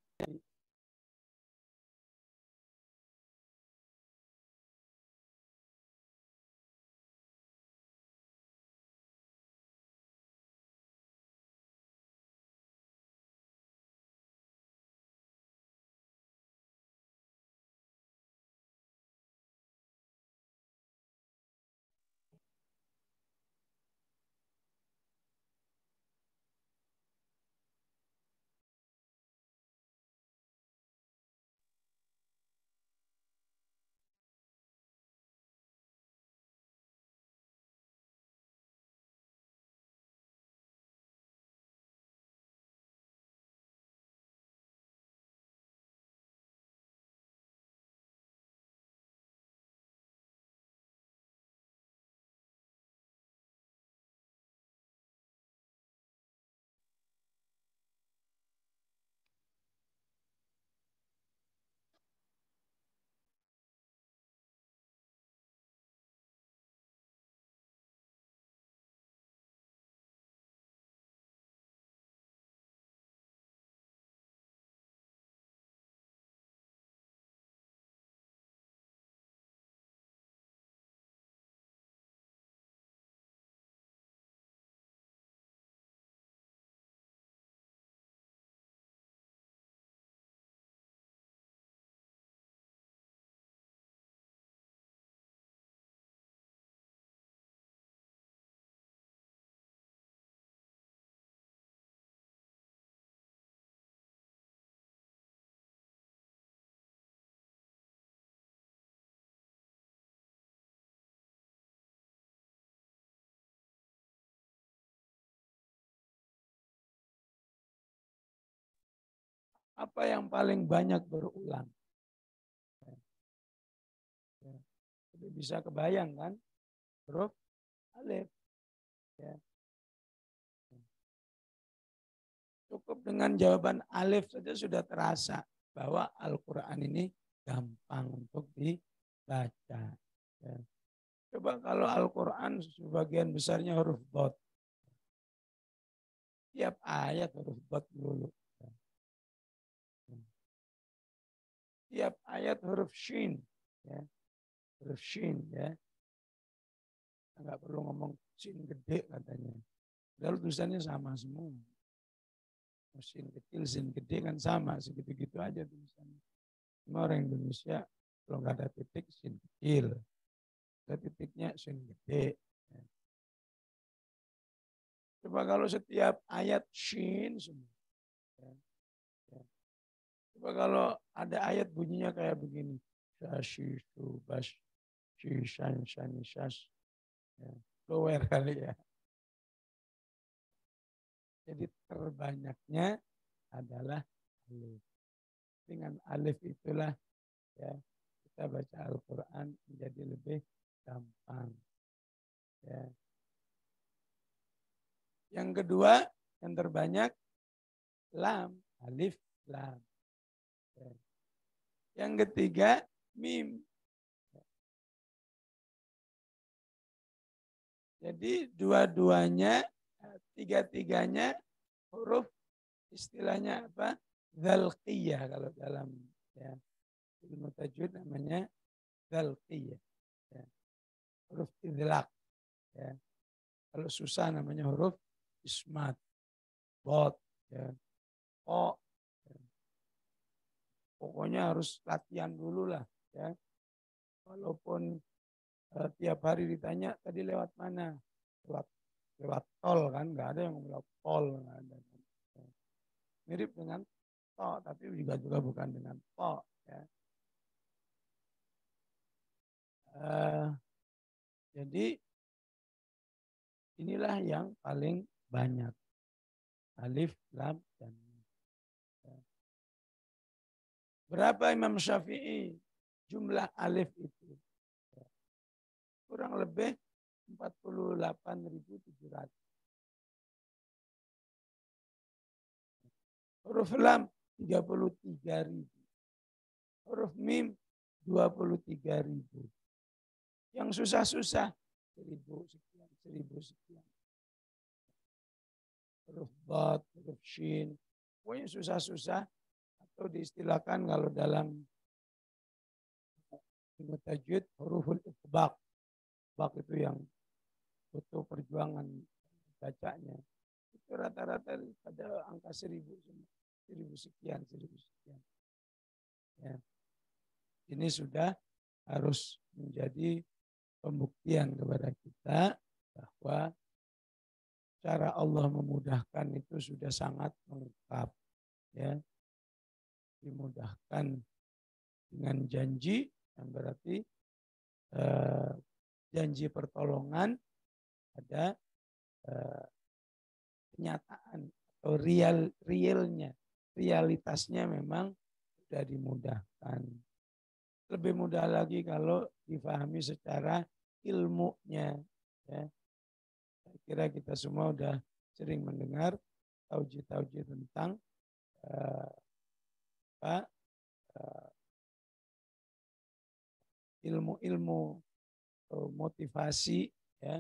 apa yang paling banyak berulang? Bisa kebayang kan? Huruf alif. Ya. Cukup dengan jawaban alif saja sudah terasa bahwa Al-Quran ini gampang untuk dibaca. Ya. Coba kalau Al-Quran sebagian besarnya huruf dot. Tiap ayat huruf dot dulu. Tiap ayat huruf shin. Ya. Huruf shin. Ya. Nggak perlu ngomong shin gede katanya. Padahal tulisannya sama semua. Sin kecil, sin gede kan sama. Segitu-gitu aja tulisannya. Cuma orang Indonesia kalau nggak ada titik sin kecil. Ada titiknya sin gede. Coba kalau setiap ayat shin semua. Coba kalau ada ayat bunyinya kayak begini. Syashishu bas shishan shanishas. Lower kali ya. Jadi terbanyaknya adalah alif. Dengan alif itulah ya kita baca Al-Quran menjadi lebih gampang. Ya. Yang kedua yang terbanyak lam, alif, lam. Ya. Yang ketiga mim. Jadi dua-duanya, tiga-tiganya huruf istilahnya apa? Dzalqiyah kalau dalam ya, ilmu tajwid namanya dzalqiyah. Ya. Huruf idlaq. Ya. Kalau susah namanya huruf ismat. Bot. Ya. O. Ya. pokoknya harus latihan dulu lah ya. Walaupun tiap hari ditanya tadi lewat mana, lewat tol kan, nggak ada yang lewat tol, nggak ada. Mirip dengan to, tapi juga bukan dengan to ya. Jadi inilah yang paling banyak, alif, lam, dan mim. Berapa Imam Syafi'i jumlah alif itu? Kurang lebih 48.700. Huruf lam 33.000. Huruf mim 23.000. Yang susah-susah 1.000 sekian, 1.000 sekian. Huruf dad, huruf shin, pokoknya susah-susah, atau diistilahkan kalau dalam ilmu tajwid huruful iqbaq. Bak itu yang butuh perjuangan bacanya. Itu rata-rata pada angka 1.000 sekian, 1.000 sekian. Ya. Ini sudah harus menjadi pembuktian kepada kita bahwa cara Allah memudahkan itu sudah sangat lengkap. Ya. Dimudahkan dengan janji, yang berarti janji pertolongan, ada kenyataan atau realitasnya memang sudah dimudahkan. Lebih mudah lagi kalau difahami secara ilmunya. Ya. Saya kira kita semua sudah sering mendengar taujih-taujih tentang ilmu-ilmu motivasi, ya,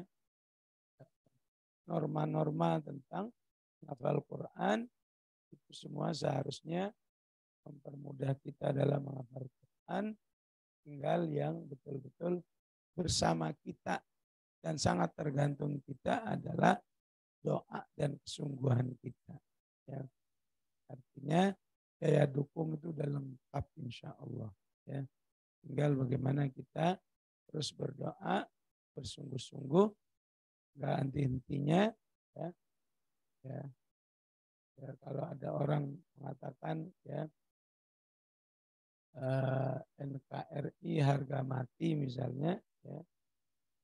norma-norma tentang menghafal Quran, itu semua seharusnya mempermudah kita dalam menghafal Quran. Tinggal yang betul-betul bersama kita dan sangat tergantung kita adalah doa dan kesungguhan kita. Ya. Artinya daya dukung itu dalam lengkap insya Allah. Ya. Tinggal bagaimana kita terus berdoa, bersungguh-sungguh, nggak henti-hentinya. Ya. Ya. Ya, kalau ada orang mengatakan ya NKRI harga mati misalnya, ya,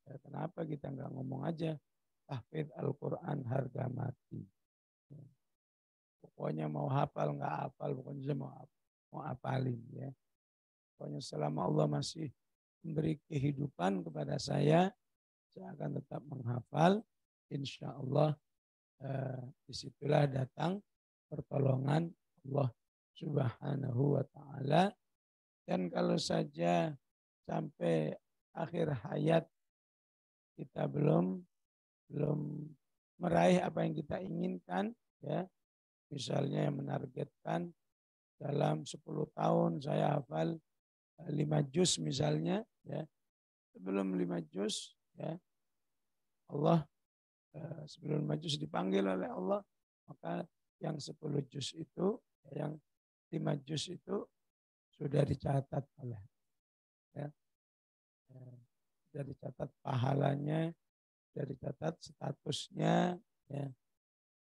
ya kenapa kita nggak ngomong aja tahfidz Al-Quran harga mati. Ya. Pokoknya mau hafal nggak hafal, pokoknya saya mau hafalin ya. Pokoknya selama Allah masih memberi kehidupan kepada saya akan tetap menghafal. Insya Allah disitulah datang pertolongan Allah Subhanahu wa Ta'ala. Dan kalau saja sampai akhir hayat kita belum meraih apa yang kita inginkan, ya, misalnya yang menargetkan dalam 10 tahun saya hafal 5 juz misalnya, ya, sebelum 5 juz, ya, Allah sebelum 5 juz dipanggil oleh Allah, maka yang 10 juz itu, yang 5 juz itu sudah dicatat oleh, ya, sudah dicatat pahalanya, sudah dicatat statusnya, ya.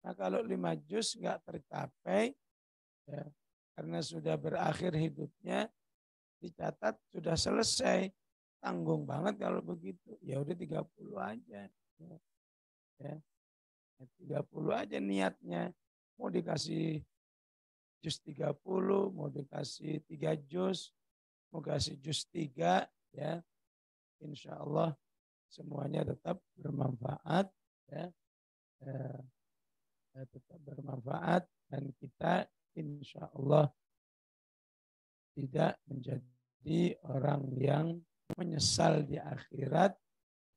Nah kalau 5 juz nggak tercapai, ya, karena sudah berakhir hidupnya, dicatat sudah selesai, tanggung banget kalau begitu. Ya udah 30 aja. Ya. 30 aja niatnya. Mau dikasih juz 30, mau dikasih 3 juz, mau kasih juz 3, ya. Insya Allah semuanya tetap bermanfaat, ya. Tetap bermanfaat dan kita insya Allah tidak menjadi orang yang menyesal di akhirat,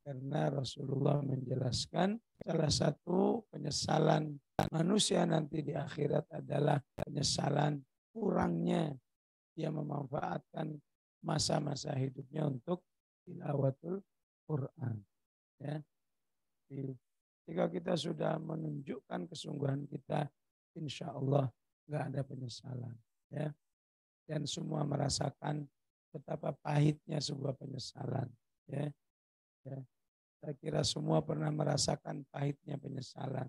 karena Rasulullah menjelaskan salah satu penyesalan manusia nanti di akhirat adalah penyesalan kurangnya dia memanfaatkan masa-masa hidupnya untuk tilawatul Quran. Ya. Jika kita sudah menunjukkan kesungguhan kita, insya Allah nggak ada penyesalan. Ya. dan semua merasakan betapa pahitnya sebuah penyesalan. Ya, ya. Saya kira semua pernah merasakan pahitnya penyesalan,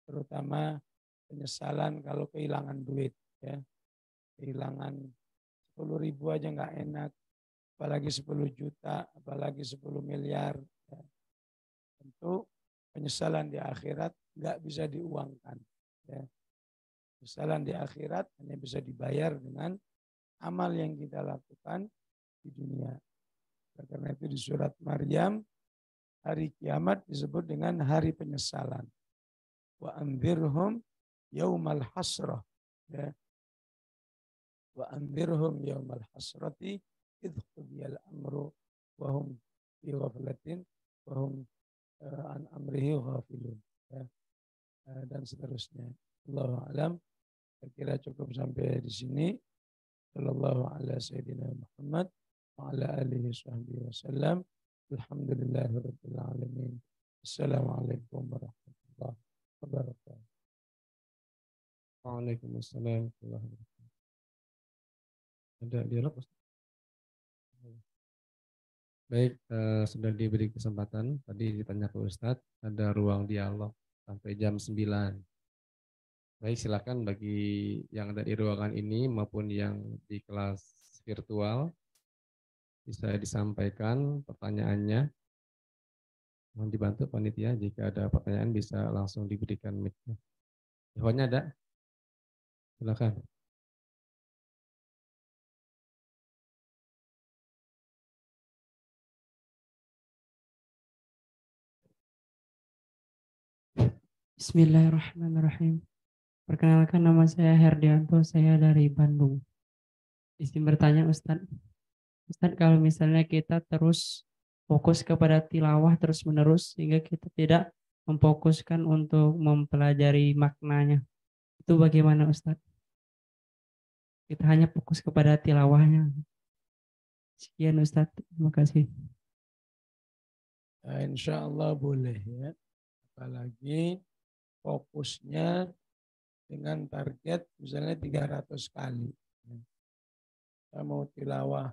terutama penyesalan kalau kehilangan duit. Ya, kehilangan 10.000 aja nggak enak, apalagi 10 juta, apalagi 10 miliar. Ya. Tentu penyesalan di akhirat nggak bisa diuangkan. Ya. Penyesalan di akhirat hanya bisa dibayar dengan amal yang kita lakukan di dunia. Karena itu di surat Maryam, hari kiamat disebut dengan hari penyesalan. Wa anzirhum yaumal hasrah. Ya. Wa anzirhum yaumal hasrati idh qudiyal amru wa hum fi ghaflatin wa hum an amrihi ghafilun. Ya. Dan seterusnya. Allahu a'lam. Saya kira cukup sampai di sini. Sallallahu ala sayyidina Muhammad wa ala alihi sahbihi wasallam. Alhamdulillahirabbil alamin. Assalamualaikum warahmatullahi wabarakatuh. Waalaikumsalam warahmatullahi wabarakatuh. Ada dialog, Ustaz? Baik, sudah diberi kesempatan. Tadi ditanya ke Ustadz, ada ruang dialog sampai jam 9. Baik, silakan bagi yang ada di ruangan ini maupun yang di kelas virtual bisa disampaikan pertanyaannya. Mohon dibantu panitia jika ada pertanyaan bisa langsung diberikan mic-nya. Ikhwannya ada? Silakan. Bismillahirrahmanirrahim. Perkenalkan, nama saya Herdianto, saya dari Bandung. Izin bertanya Ustadz. Ustadz, kalau misalnya kita terus fokus kepada tilawah terus menerus sehingga kita tidak memfokuskan untuk mempelajari maknanya, itu bagaimana Ustadz? Kita hanya fokus kepada tilawahnya. Sekian Ustadz, terima kasih. Insya Allah boleh ya. Apalagi fokusnya dengan target misalnya 300 kali. Saya mau tilawah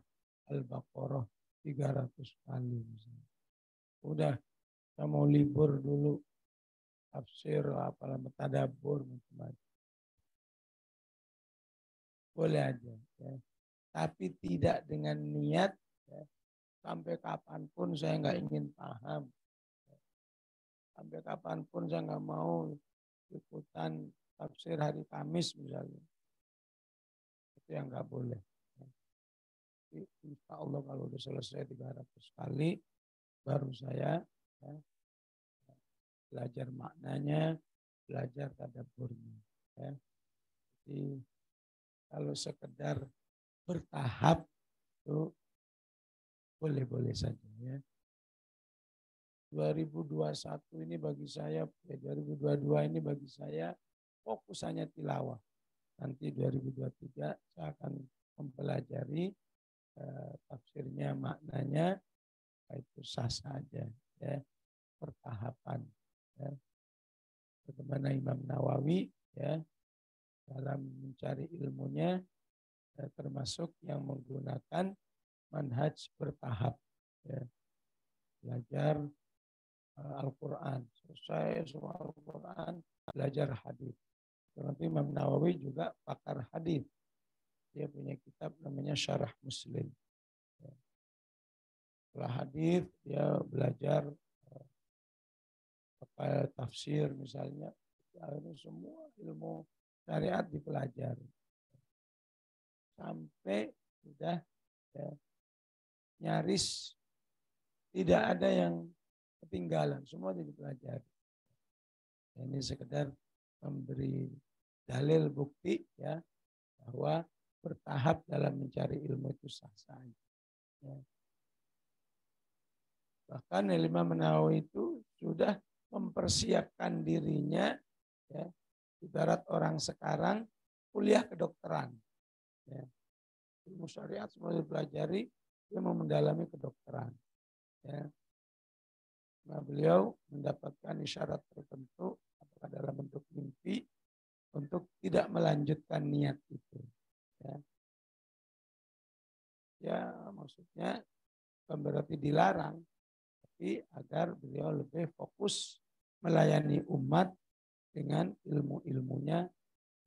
Al-Baqarah 300 kali misalnya. Udah, saya mau libur dulu tafsir, apalah tadabbur macam-macam. Boleh aja ya. Tapi tidak dengan niat ya, sampai kapanpun saya nggak ingin paham. Sampai kapanpun saya nggak mau ikutan tafsir hari Kamis misalnya. Itu yang nggak boleh. Insya Allah kalau udah selesai 300 kali, baru saya ya, belajar maknanya, belajar tadabburnya. Ya. Jadi kalau sekedar bertahap itu boleh-boleh saja ya. 2021 ini bagi saya, 2022 ini bagi saya fokus hanya tilawah. Nanti 2023 saya akan mempelajari tafsirnya, maknanya, itu sah saja ya, pertahapan ya. Bagaimana Imam Nawawi ya dalam mencari ilmunya termasuk yang menggunakan manhaj bertahap ya. Belajar Al-Quran, selesai semua Al-Quran, belajar hadis. Nanti Imam Nawawi juga pakar hadis. Dia punya kitab namanya Syarah Muslim. Setelah hadis dia belajar tafsir misalnya. Ini semua ilmu syariat dipelajari. Sampai sudah ya, nyaris tidak ada yang ketinggalan, semua dipelajari. Ini sekedar memberi dalil bukti ya bahwa bertahap dalam mencari ilmu itu sah-sah. Ya. Bahkan Imam Nawawi itu sudah mempersiapkan dirinya ya, ibarat orang sekarang kuliah kedokteran. Ya. Ilmu syariat semua dipelajari, dia mau mendalami kedokteran. Ya. Nah, beliau mendapatkan isyarat tertentu apakah dalam bentuk mimpi untuk tidak melanjutkan niat itu. Ya. Ya maksudnya bukan berarti dilarang, tapi agar beliau lebih fokus melayani umat dengan ilmu-ilmunya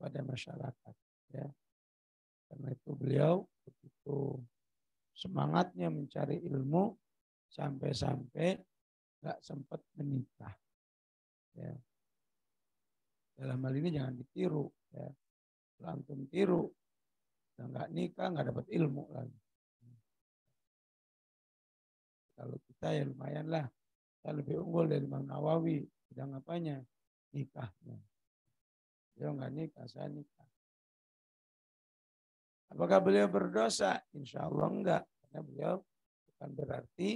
pada masyarakat. Ya. Karena itu beliau begitu semangatnya mencari ilmu sampai-sampai nggak sempat menikah. Ya. Dalam hal ini jangan ditiru. Ya. Kalau antum tiru, nggak nikah, nggak dapat ilmu lagi. Kalau kita ya lumayan lah. Kita lebih unggul dari Imam Nawawi. Bidang apanya? Nikahnya. Beliau nggak nikah, saya nikah. Apakah beliau berdosa? Insya Allah enggak. Karena beliau bukan berarti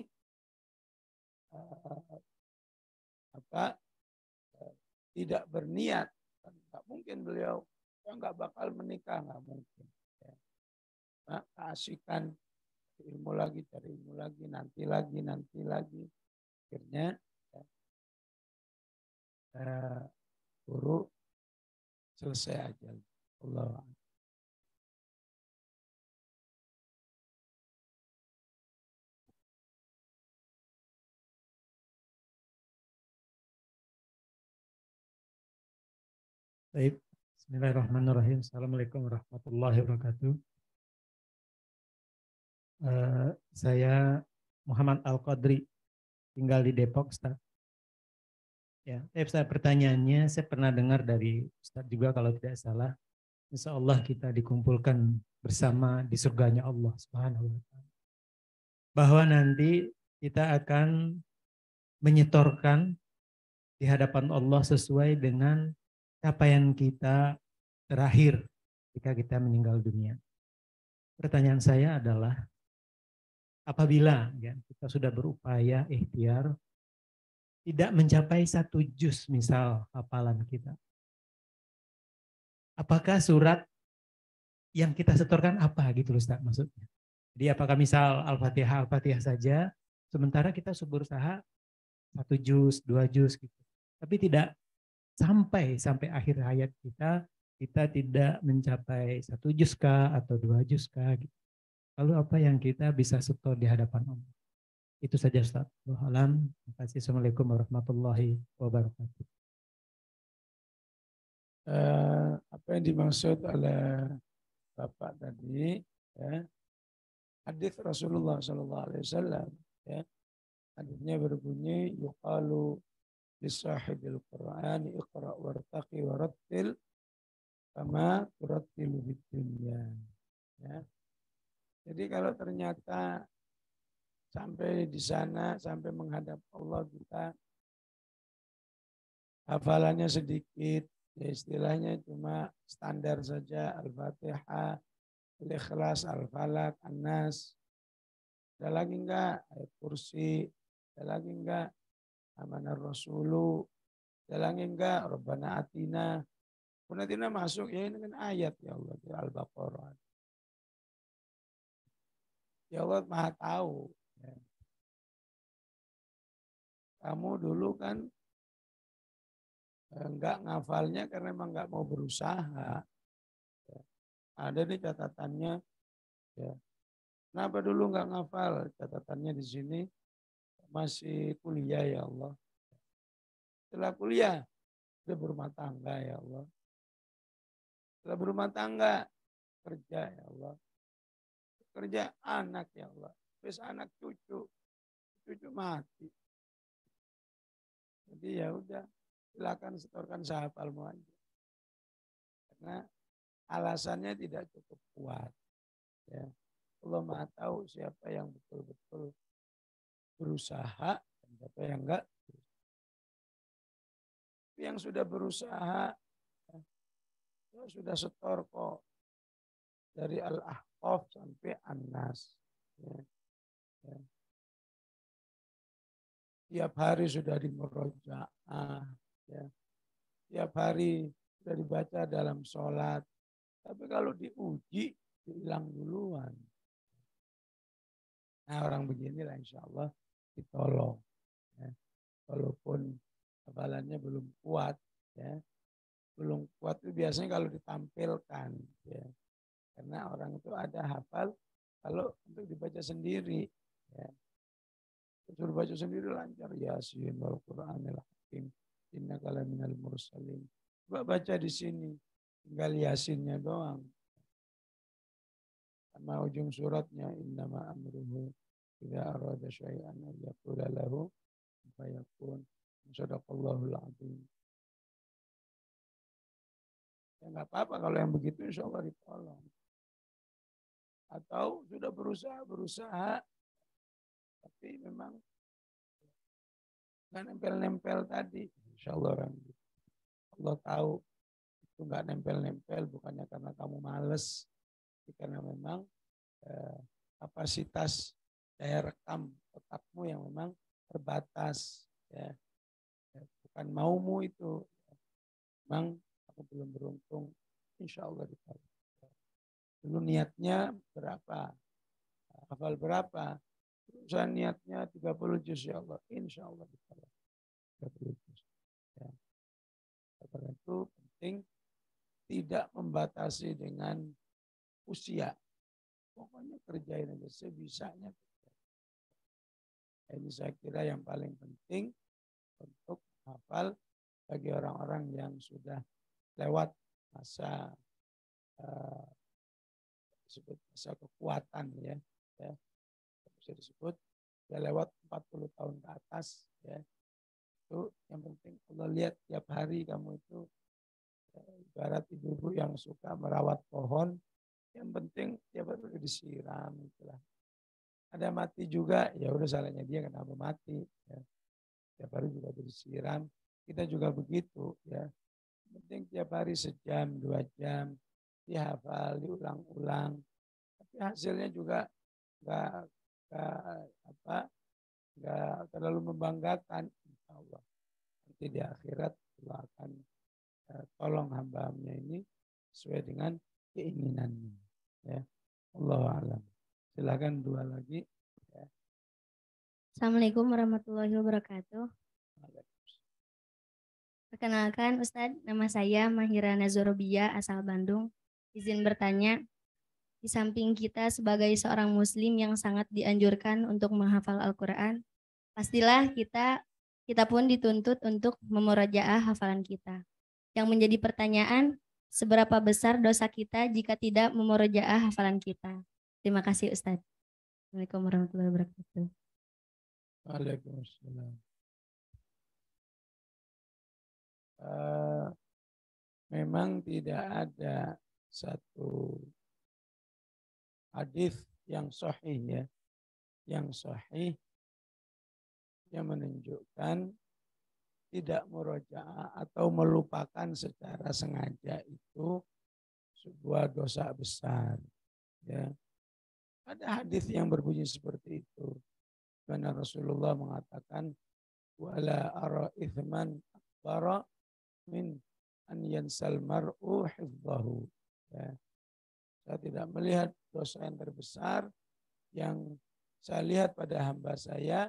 tidak berniat. Nggak mungkin beliau nggak bakal menikah, nggak mungkin. Ya. Nah, keasikan ilmu lagi, cari ilmu lagi, nanti lagi. Akhirnya guru selesai aja. Allah. Baik, bismillahirrahmanirrahim. Assalamualaikum warahmatullahi wabarakatuh. Saya Muhammad Al-Qadri, tinggal di Depok, Ustaz. Ya, Ustaz, pertanyaannya saya pernah dengar dari Ustaz juga kalau tidak salah, insya Allah kita dikumpulkan bersama di surganya Allah Subhanahu wa Ta'ala. Bahwa nanti kita akan menyetorkan di hadapan Allah sesuai dengan capaian kita terakhir ketika kita meninggal dunia. Pertanyaan saya adalah, apabila ya, kita sudah berupaya ikhtiar tidak mencapai 1 juz misal hafalan kita, apakah surat yang kita setorkan apa gitu Ustaz maksudnya? Jadi apakah misal Al-Fatihah saja, sementara kita berusaha 1 juz, 2 juz gitu, tapi tidak sampai akhir hayat kita tidak mencapai 1 juz kah atau 2 juz kah gitu. Lalu apa yang kita bisa setor di hadapan Allah? Itu saja Ustaz. Wassalamualaikum. Terima kasih. Assalamualaikum warahmatullahi wabarakatuh. Apa yang dimaksud oleh Bapak tadi, ya, hadis Rasulullah SAW, ya, hadisnya berbunyi, yuqalu lisahibil Qur'an iqra' wartaqi warattil kama turattilu fid dunya. Ya. Jadi kalau ternyata sampai di sana, sampai menghadap Allah kita hafalannya sedikit, ya istilahnya cuma standar saja, Al-Fatihah, Al-Ikhlas, Al-Falaq, An-Nas. Ada lagi enggak? Ayat kursi. Ada lagi enggak? Amanar Rasulu. Ada lagi enggak? Rabbana Atina. Atina masuk, ya ini kan ayat ya Allah, Al-Baqarah. Ya Allah Maha tahu. Ya. Kamu dulu kan enggak ngafalnya karena memang enggak mau berusaha. Ya. Ada nih catatannya. Ya. Kenapa dulu enggak ngafal? Catatannya di sini masih kuliah ya Allah. Setelah kuliah udah berumah tangga ya Allah. Setelah berumah tangga kerja ya Allah. Kerja anak ya Allah. Terus anak cucu mati. Jadi ya udah, silakan setorkan sahafalmu aja. Karena alasannya tidak cukup kuat. Ya. Allah Maha tahu siapa yang betul-betul berusaha dan siapa yang enggak. Yang sudah berusaha, ya, sudah setor kok dari Al-Ahqaf sampai An-Nas. Ya. Ya. Tiap hari sudah dimurojaah, ya. Tiap hari sudah dibaca dalam sholat. Tapi kalau diuji, hilang duluan. Nah orang beginilah insya Allah ditolong. Ya. Walaupun hafalannya belum kuat, ya. Belum kuat itu biasanya kalau ditampilkan. Ya. Karena orang itu ada hafal, Kalau untuk dibaca sendiri, ya, suruh baca sendiri lancar. Yasin wal Qur'anil Hakim, innaka laminal mursalin. Coba baca di sini, tinggal Yasinnya doang. Sama ujung suratnya, innama amruhu idza arada syai'an an yaqula lahu fayakun. Shadaqallahul azim. Ya nggak apa-apa kalau yang begitu, insya Allah ditolong. Atau sudah berusaha, tapi memang nggak nempel-nempel tadi. Insya Allah orang gitu. Allah tahu itu nggak nempel-nempel bukannya karena kamu males, tapi karena memang kapasitas daya rekam otakmu yang memang terbatas. Ya. Bukan maumu itu. Memang aku belum beruntung. Insya Allah ditolong. Dulu niatnya berapa? Hafal berapa? Saya niatnya 30 juz ya Allah. Insya Allah ditolong. 30 juz. Ya. Karena itu penting tidak membatasi dengan usia. Pokoknya kerjain aja sebisanya. Ini saya kira yang paling penting untuk hafal bagi orang-orang yang sudah lewat masa disebut masa kekuatan ya, bisa disebut sudah lewat 40 tahun ke atas ya. Itu yang penting Allah lihat tiap hari kamu itu ibarat ibu-ibu yang suka merawat pohon, yang penting tiap hari disiram itulah. Ada mati juga, ya udah salahnya dia kenapa mati ya. Tiap hari juga disiram, kita juga begitu ya. Yang penting tiap hari sejam, 2 jam dihafal, diulang-ulang. Tapi hasilnya juga nggak terlalu membanggakan, insya Allah. Nanti di akhirat Allah akan tolong hamba-hambanya ini sesuai dengan keinginannya. Ya, Allahu a'lam. Silakan dua lagi. Ya. Assalamualaikum warahmatullahi wabarakatuh. Perkenalkan Ustadz, nama saya Mahira Nazorobia asal Bandung. Izin bertanya, di samping kita sebagai seorang muslim yang sangat dianjurkan untuk menghafal Al-Quran, pastilah kita pun dituntut untuk memurajaah hafalan kita. Yang menjadi pertanyaan, seberapa besar dosa kita jika tidak memurajaah hafalan kita? Terima kasih Ustadz. Assalamualaikum warahmatullahi wabarakatuh. Waalaikumsalam. Memang tidak ada satu hadis yang sahih ya, yang sahih yang menunjukkan tidak murojaah atau melupakan secara sengaja itu sebuah dosa besar. Ya. Ada hadis yang berbunyi seperti itu. Karena Rasulullah mengatakan, wala ara ithman akbara min an yansal mar'u hifzahu. Ya. Saya tidak melihat dosa yang terbesar yang saya lihat pada hamba saya,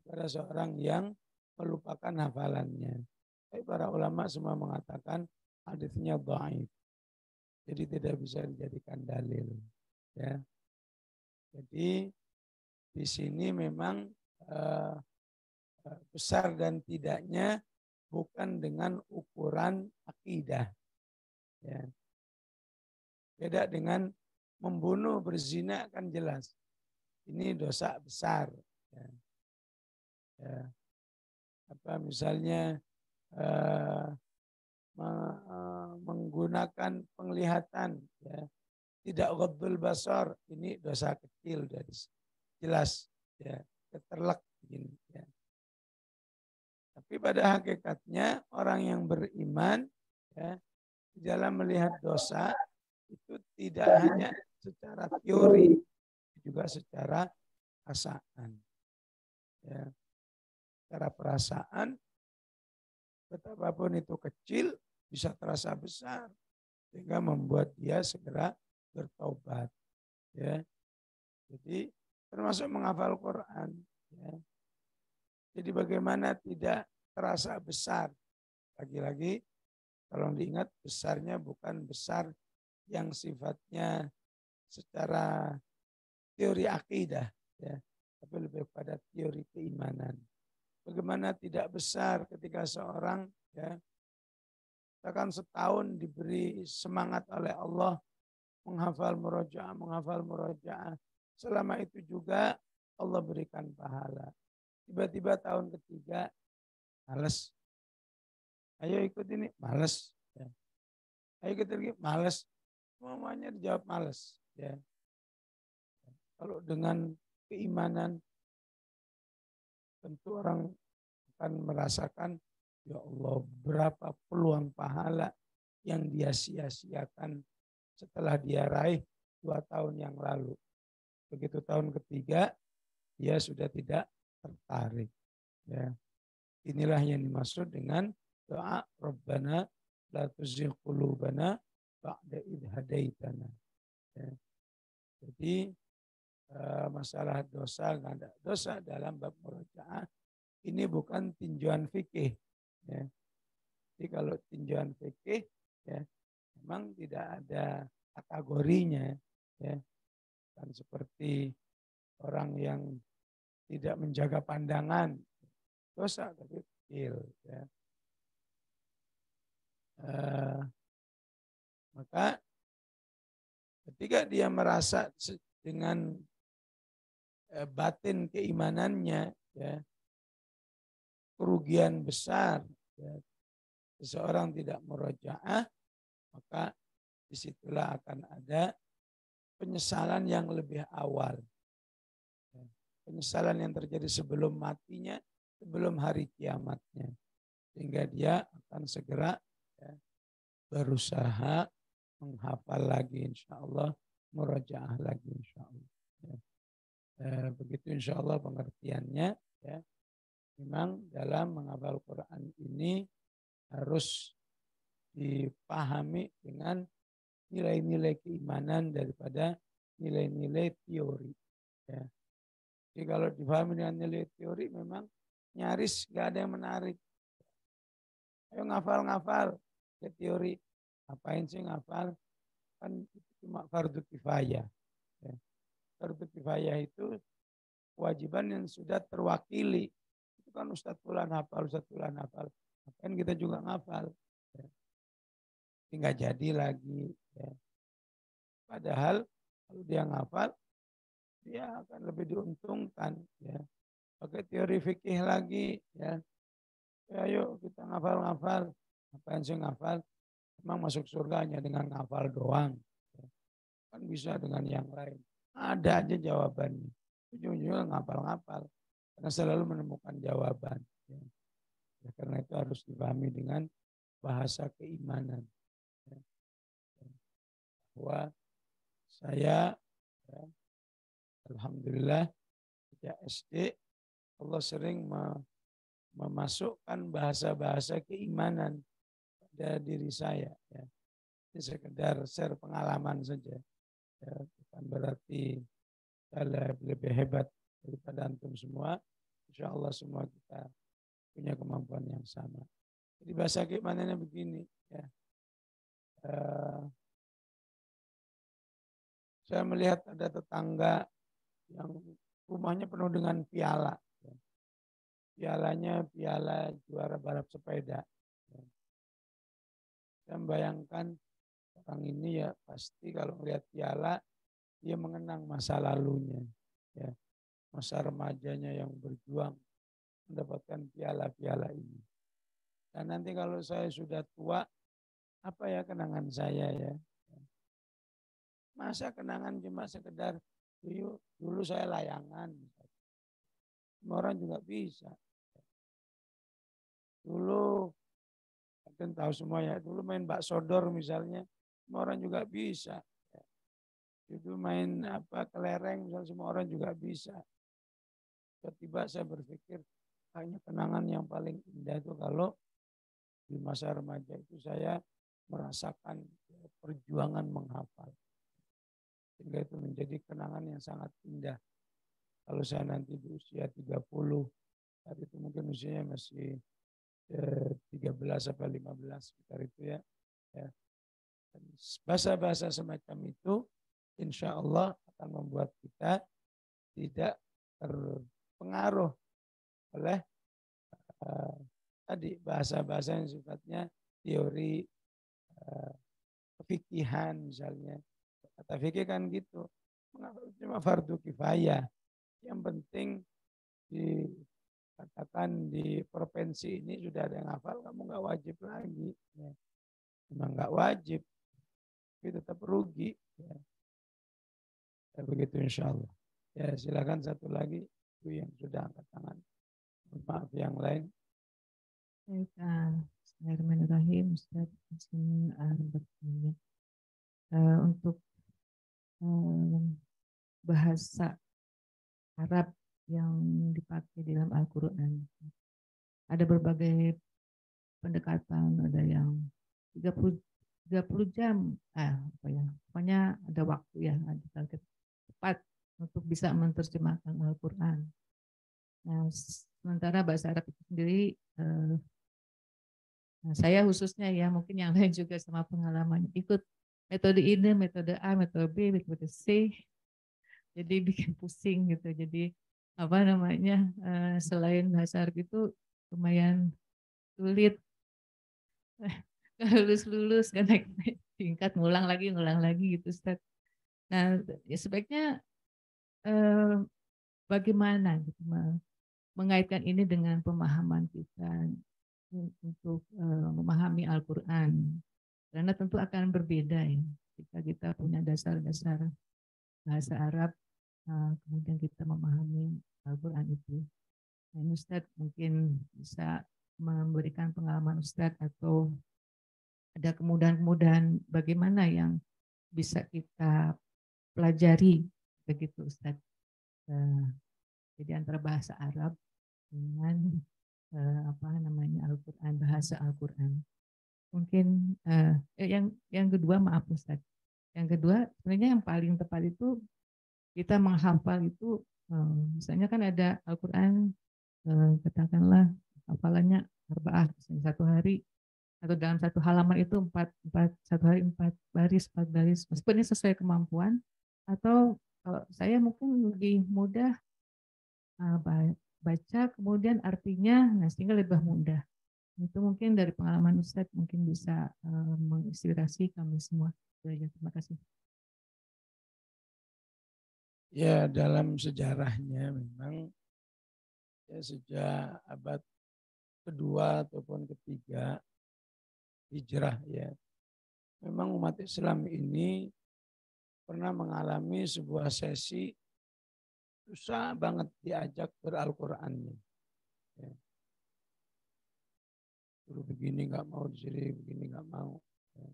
pada seorang yang melupakan hafalannya. Tapi para ulama semua mengatakan hadisnya dhaif. Jadi tidak bisa dijadikan dalil. Ya. Jadi di sini memang besar dan tidaknya bukan dengan ukuran akidah. Ya. Beda dengan membunuh, berzina kan jelas. Ini dosa besar. Ya. Ya. Apa misalnya menggunakan penglihatan, ya. Tidak ghaddul basar, ini dosa kecil dari jelas, ya, keterlek begini. Ya. Tapi pada hakikatnya orang yang beriman, ya, di dalam melihat dosa itu tidak hanya secara teori, juga secara perasaan. Ya. Secara perasaan, betapapun itu kecil bisa terasa besar, sehingga membuat dia segera bertobat. Ya. Jadi termasuk menghafal Quran. Ya. Jadi bagaimana tidak terasa besar? Lagi-lagi tolong diingat besarnya bukan besar yang sifatnya secara teori akidah, ya, tapi lebih pada teori keimanan. Bagaimana tidak besar ketika seorang, ya, katakan setahun diberi semangat oleh Allah menghafal murojaah. Selama itu juga Allah berikan pahala. Tiba-tiba tahun ketiga, males. Ayo ikut ini, males. Ya. Ayo ikut lagi, males. Semuanya dijawab males. Ya. Kalau dengan keimanan, tentu orang akan merasakan, ya Allah, berapa peluang pahala yang dia sia-siakan setelah dia raih 2 tahun yang lalu. Begitu tahun ketiga, dia sudah tidak tertarik. Ya. Inilah yang dimaksud dengan doa Rabbana la tuzigh qulubana ba'da idh hadaitana. Ya. Jadi masalah dosa, nggak ada dosa dalam bab murojaah ini bukan tinjauan fikih. Ya. Jadi kalau tinjauan fikih, ya, memang tidak ada kategorinya, ya. Kan seperti orang yang tidak menjaga pandangan, dosa tapi kecil. Ya. Maka ketika dia merasa dengan batin keimanannya, ya, kerugian besar, ya, seseorang tidak murojaah, maka disitulah akan ada penyesalan yang lebih awal. Ya, penyesalan yang terjadi sebelum matinya, sebelum hari kiamatnya. Sehingga dia akan segera, ya, berusaha menghafal lagi insya Allah, murojaah lagi insya Allah. Ya. Begitu insya Allah pengertiannya, ya. Memang dalam menghafal Quran ini harus dipahami dengan nilai-nilai keimanan daripada nilai-nilai teori. Ya. Jadi kalau dipahami dengan nilai teori memang nyaris gak ada yang menarik. Ayo ngafal-ngafal ke teori. Ngapain sih ngafal? Kan itu cuma fardu kifayah. Ya. Fardu kifayah itu kewajiban yang sudah terwakili. Itu kan Ustadz Fulan hafal, Ustadz Fulan hafal. Kan kita juga ngafal. Ya. Nggak jadi lagi. Ya. Padahal kalau dia ngafal, dia akan lebih diuntungkan. Ya. Pakai teori fikih lagi. Ya. Ya, ayo kita ngafal-ngafal. Ngapain sih ngafal? Memang masuk surga hanya dengan ngafal doang. Ya. Kan bisa dengan yang lain. Ada aja jawabannya. Ujung-ujungnya ngapal-ngapal. Karena selalu menemukan jawaban. Ya. Ya, karena itu harus dipahami dengan bahasa keimanan. Ya. Bahwa saya, ya, alhamdulillah, sejak SD, Allah sering memasukkan bahasa-bahasa keimanan pada diri saya. Ya. Ini sekedar share pengalaman saja. Ya, bukan berarti saya lebih hebat daripada antum semua. Insya Allah semua kita punya kemampuan yang sama. Jadi bahasa keimanannya begini. Ya. Saya melihat ada tetangga yang rumahnya penuh dengan piala. Ya. Pialanya piala juara balap sepeda. Ya. Saya membayangkan orang ini ya pasti kalau melihat piala, dia mengenang masa lalunya, ya, masa remajanya yang berjuang mendapatkan piala-piala ini. Dan nanti kalau saya sudah tua, apa ya kenangan saya ya? Masa kenangan cuma sekedar dulu saya layangan, semua orang juga bisa. Dulu, mungkin tahu semua ya, dulu main bak sodor misalnya, semua orang juga bisa. Itu main kelereng, misalnya semua orang juga bisa. Tiba-tiba saya berpikir hanya kenangan yang paling indah itu kalau di masa remaja itu saya merasakan perjuangan menghafal. Sehingga itu menjadi kenangan yang sangat indah. Kalau saya nanti di usia 30, saat itu mungkin usianya masih 13 atau 15 sekitar itu ya. Bahasa-bahasa semacam itu insya Allah akan membuat kita kita tidak terpengaruh oleh tadi bahasa-bahasa yang sifatnya teori kefikihan misalnya. Kata fikih kan gitu. Cuma fardu kifayah. Yang penting dikatakan di provinsi ini sudah ada yang hafal, kamu nggak wajib lagi. Ya. Memang nggak wajib, tapi tetap rugi. Ya. Ya, begitu insya Allah. Ya silakan satu lagi itu yang sudah angkat tangan. Maaf yang lain. Baik, Bismillahirrahmanirrahim. Ustaz, izin bertanya. Untuk bahasa Arab yang dipakai di dalam Al-Quran, ada berbagai pendekatan, ada yang 30 jam, pokoknya ada waktu ya, ada target tepat untuk bisa menerjemahkan Al-Quran. Nah, sementara bahasa Arab itu sendiri, saya khususnya ya, mungkin yang lain juga sama pengalaman ikut metode ini, metode A, metode B, metode C, jadi bikin pusing gitu. Jadi apa namanya, selain bahasa Arab itu lumayan sulit, lulus kan, naik tingkat, ngulang lagi gitu Ustaz. Nah ya sebaiknya bagaimana gitu mengaitkan ini dengan pemahaman kita untuk memahami Al-Quran, karena tentu akan berbeda ya jika kita punya dasar-dasar bahasa Arab, kemudian kita memahami Al-Quran itu. Nah, Ustadz mungkin bisa memberikan pengalaman Ustadz atau ada kemudahan-kemudahan bagaimana yang bisa kita pelajari begitu Ustadz. Jadi antara bahasa Arab dengan Al-Quran, bahasa Al-Quran. Mungkin yang kedua, maaf Ustaz. Yang kedua sebenarnya yang paling tepat itu kita menghafal itu, misalnya kan ada Al-Quran, katakanlah hafalannya arba'ah, satu hari atau dalam satu halaman itu 4 hari 4 baris, meskipun ini sesuai kemampuan, atau kalau saya mungkin lebih mudah baca kemudian artinya, nah sehingga lebih mudah. Itu mungkin dari pengalaman Ustadz mungkin bisa menginspirasi kami semua. Terima kasih. Ya dalam sejarahnya memang ya sejak abad kedua ataupun ketiga Hijrah ya, memang umat Islam ini pernah mengalami sebuah sesi susah banget diajak ber-Al-Qurannya. Ya. Suruh begini nggak mau, disini begini nggak mau. Ya.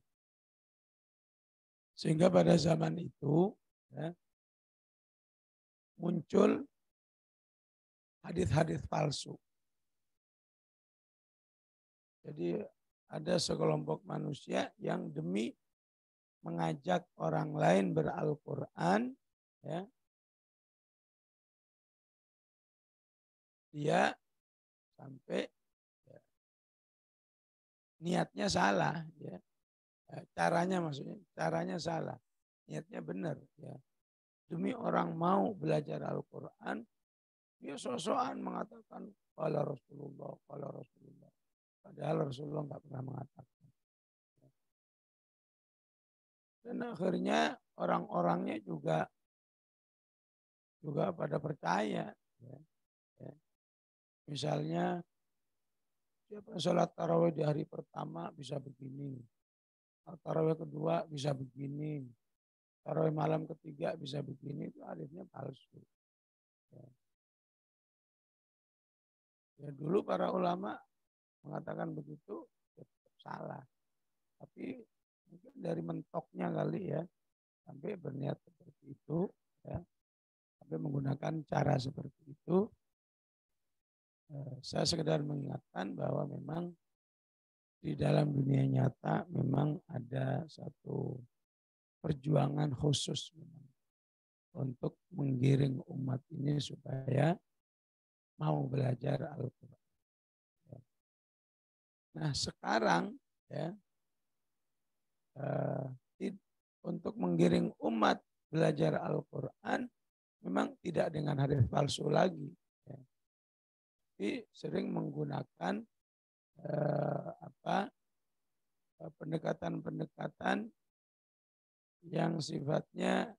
Sehingga pada zaman itu ya, muncul hadis-hadis palsu. Jadi ada sekelompok manusia yang demi mengajak orang lain ber-Al-Quran, ya, dia sampai ya, niatnya salah, ya. Caranya maksudnya, caranya salah, niatnya benar, ya. Demi orang mau belajar Al-Quran, dia sok-sokan mengatakan qala Rasulullah, qala Rasulullah. Padahal Rasulullah nggak pernah mengatakan. Dan akhirnya orang-orangnya juga pada percaya. Ya. Ya. Misalnya, siapa sholat tarawih di hari pertama bisa begini. Tarawih kedua bisa begini. Tarawih malam ketiga bisa begini. Itu hadisnya palsu. Ya. Ya dulu para ulama mengatakan begitu, ya tetap salah. Tapi mungkin dari mentoknya kali ya, sampai berniat seperti itu, ya, sampai menggunakan cara seperti itu. Saya sekedar mengingatkan bahwa memang di dalam dunia nyata memang ada satu perjuangan khusus memang untuk menggiring umat ini supaya mau belajar Al-Quran. Nah sekarang ya, untuk menggiring umat belajar Al-Quran memang tidak dengan hadis palsu lagi, ya. Tapi sering menggunakan pendekatan-pendekatan yang sifatnya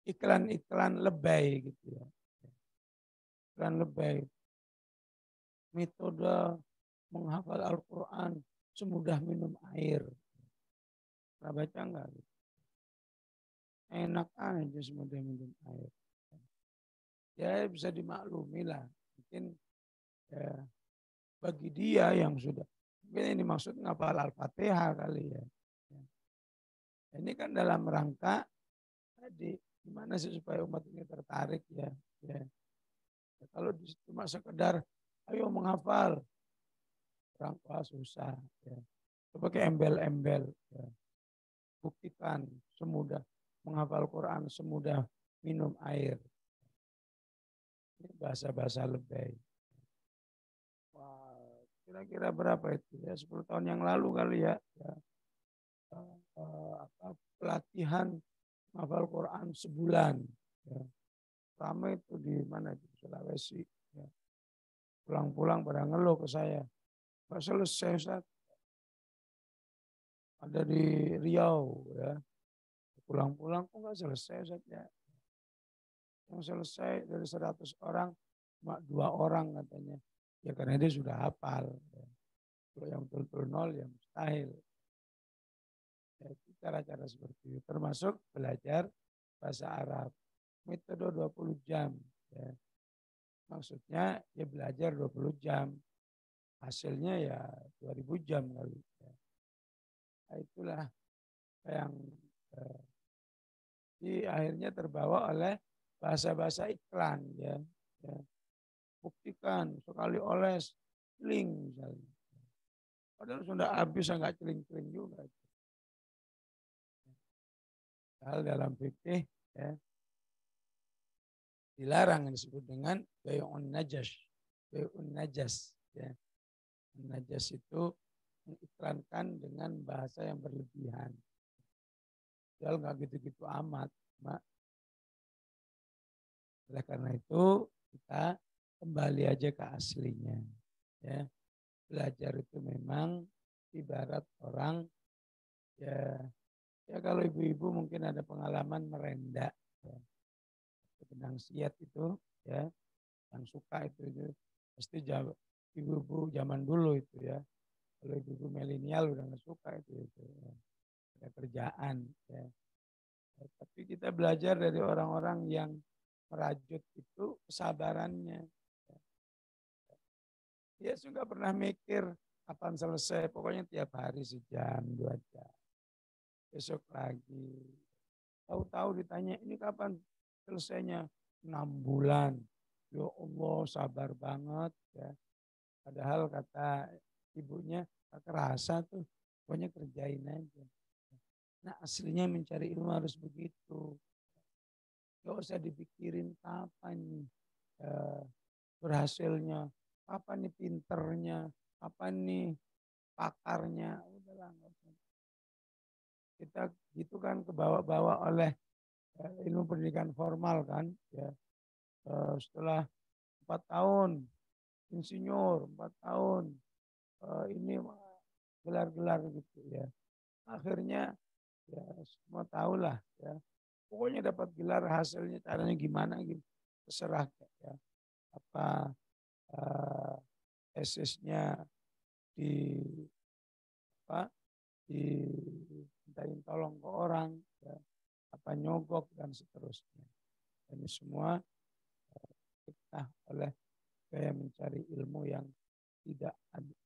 iklan-iklan lebay gitu ya. Iklan lebay. Metode menghafal Al-Quran semudah minum air. Pernah baca enggak? Enak aja semudah minum air. Ya bisa dimaklumi lah. Mungkin ya, bagi dia yang sudah, mungkin ini maksud ngapal Al-Fatihah kali ya. Ini kan dalam rangka tadi gimana sih supaya umat ini tertarik ya. Ya. Kalau cuma sekedar ayo menghafal, orang susah. Ya. Coba pakai embel-embel. Ya. Buktikan semudah menghafal Quran semudah minum air. Ini bahasa-bahasa lebay. Wah, kira-kira berapa itu ya? 10 tahun yang lalu kali ya. Ya. Pelatihan menghafal Quran sebulan. Ya. Ramai itu di mana di Sulawesi. Ya. Pulang-pulang pada ngeluh ke saya. Nggak selesai Ustaz. Ada di Riau ya. Pulang-pulang kok nggak selesai Ustaz ya. Yang selesai dari 100 orang cuma 2 orang katanya. Ya karena dia sudah hafal. Ya. Kalau yang betul-betul nol ya mustahil. Ya, cara-cara seperti itu. Termasuk belajar bahasa Arab. Metode 20 jam. Ya. Maksudnya ya belajar 20 jam. Hasilnya ya 2000 jam kali. Ya. Nah, itulah yang akhirnya terbawa oleh bahasa-bahasa iklan. Ya. Ya. Buktikan sekali oles link misalnya. Padahal sudah habis nggak celing-celing juga. Hal dalam fikih ya, dilarang yang disebut dengan bay'un najas. Bay'un najas ya. Najas itu mengiklankan dengan bahasa yang berlebihan. Padahal nggak gitu-gitu amat, Mak. Oleh karena itu kita kembali aja ke aslinya. Ya. Belajar itu memang ibarat orang ya kalau ibu-ibu mungkin ada pengalaman merenda. Ya. Benang siat itu ya yang suka itu pasti ibu-ibu zaman dulu itu ya. Kalau ibu-ibu milenial udah nggak suka itu ya. Ada kerjaan ya. Tapi kita belajar dari orang-orang yang merajut itu kesabarannya. Dia juga pernah mikir kapan selesai. Pokoknya tiap hari sejam, 2 jam. Besok lagi. Tahu-tahu ditanya ini kapan selesainya? 6 bulan. Ya Allah sabar banget. Ya. Padahal kata ibunya gak kerasa tuh. Pokoknya kerjain aja. Nah aslinya mencari ilmu harus begitu. Gak usah dipikirin kapan nih berhasilnya, kapan nih pinternya, kapan nih pakarnya. Udahlah, kita gitu kan kebawa-bawa oleh ilmu pendidikan formal kan. Ya. Setelah 4 tahun insinyur, 4 tahun ini gelar-gelar gitu ya. Akhirnya ya semua tahulah ya. Pokoknya dapat gelar hasilnya caranya gimana gitu. Terserah ya. Apa tesisnya di dimintain tolong ke orang ya. Apa nyogok dan seterusnya. Ini semua fitnah oleh gaya mencari ilmu yang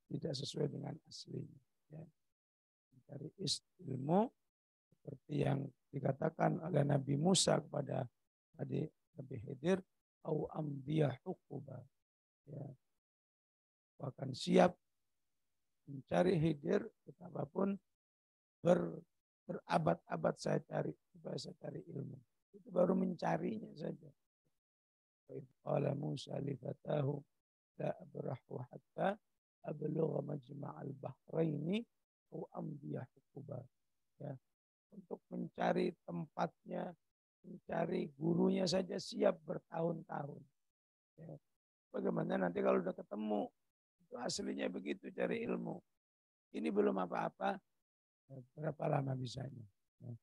tidak sesuai dengan aslinya. Ya. Mencari ilmu seperti yang dikatakan oleh Nabi Musa kepada Nabi Khidir, au amdiya hukuba. Ya. Akan siap mencari Khidir betapapun berabad-abad saya cari supaya saya cari ilmu. Itu baru mencarinya saja. Qala Musa li fatahu la abrahu hatta ablugha majma'al bahraini au amdiya hukuba. Ya. Untuk mencari tempatnya mencari gurunya saja siap bertahun-tahun. Ya. Bagaimana nanti kalau udah ketemu, itu aslinya begitu cari ilmu. Ini belum apa-apa, berapa lama bisanya? Ya.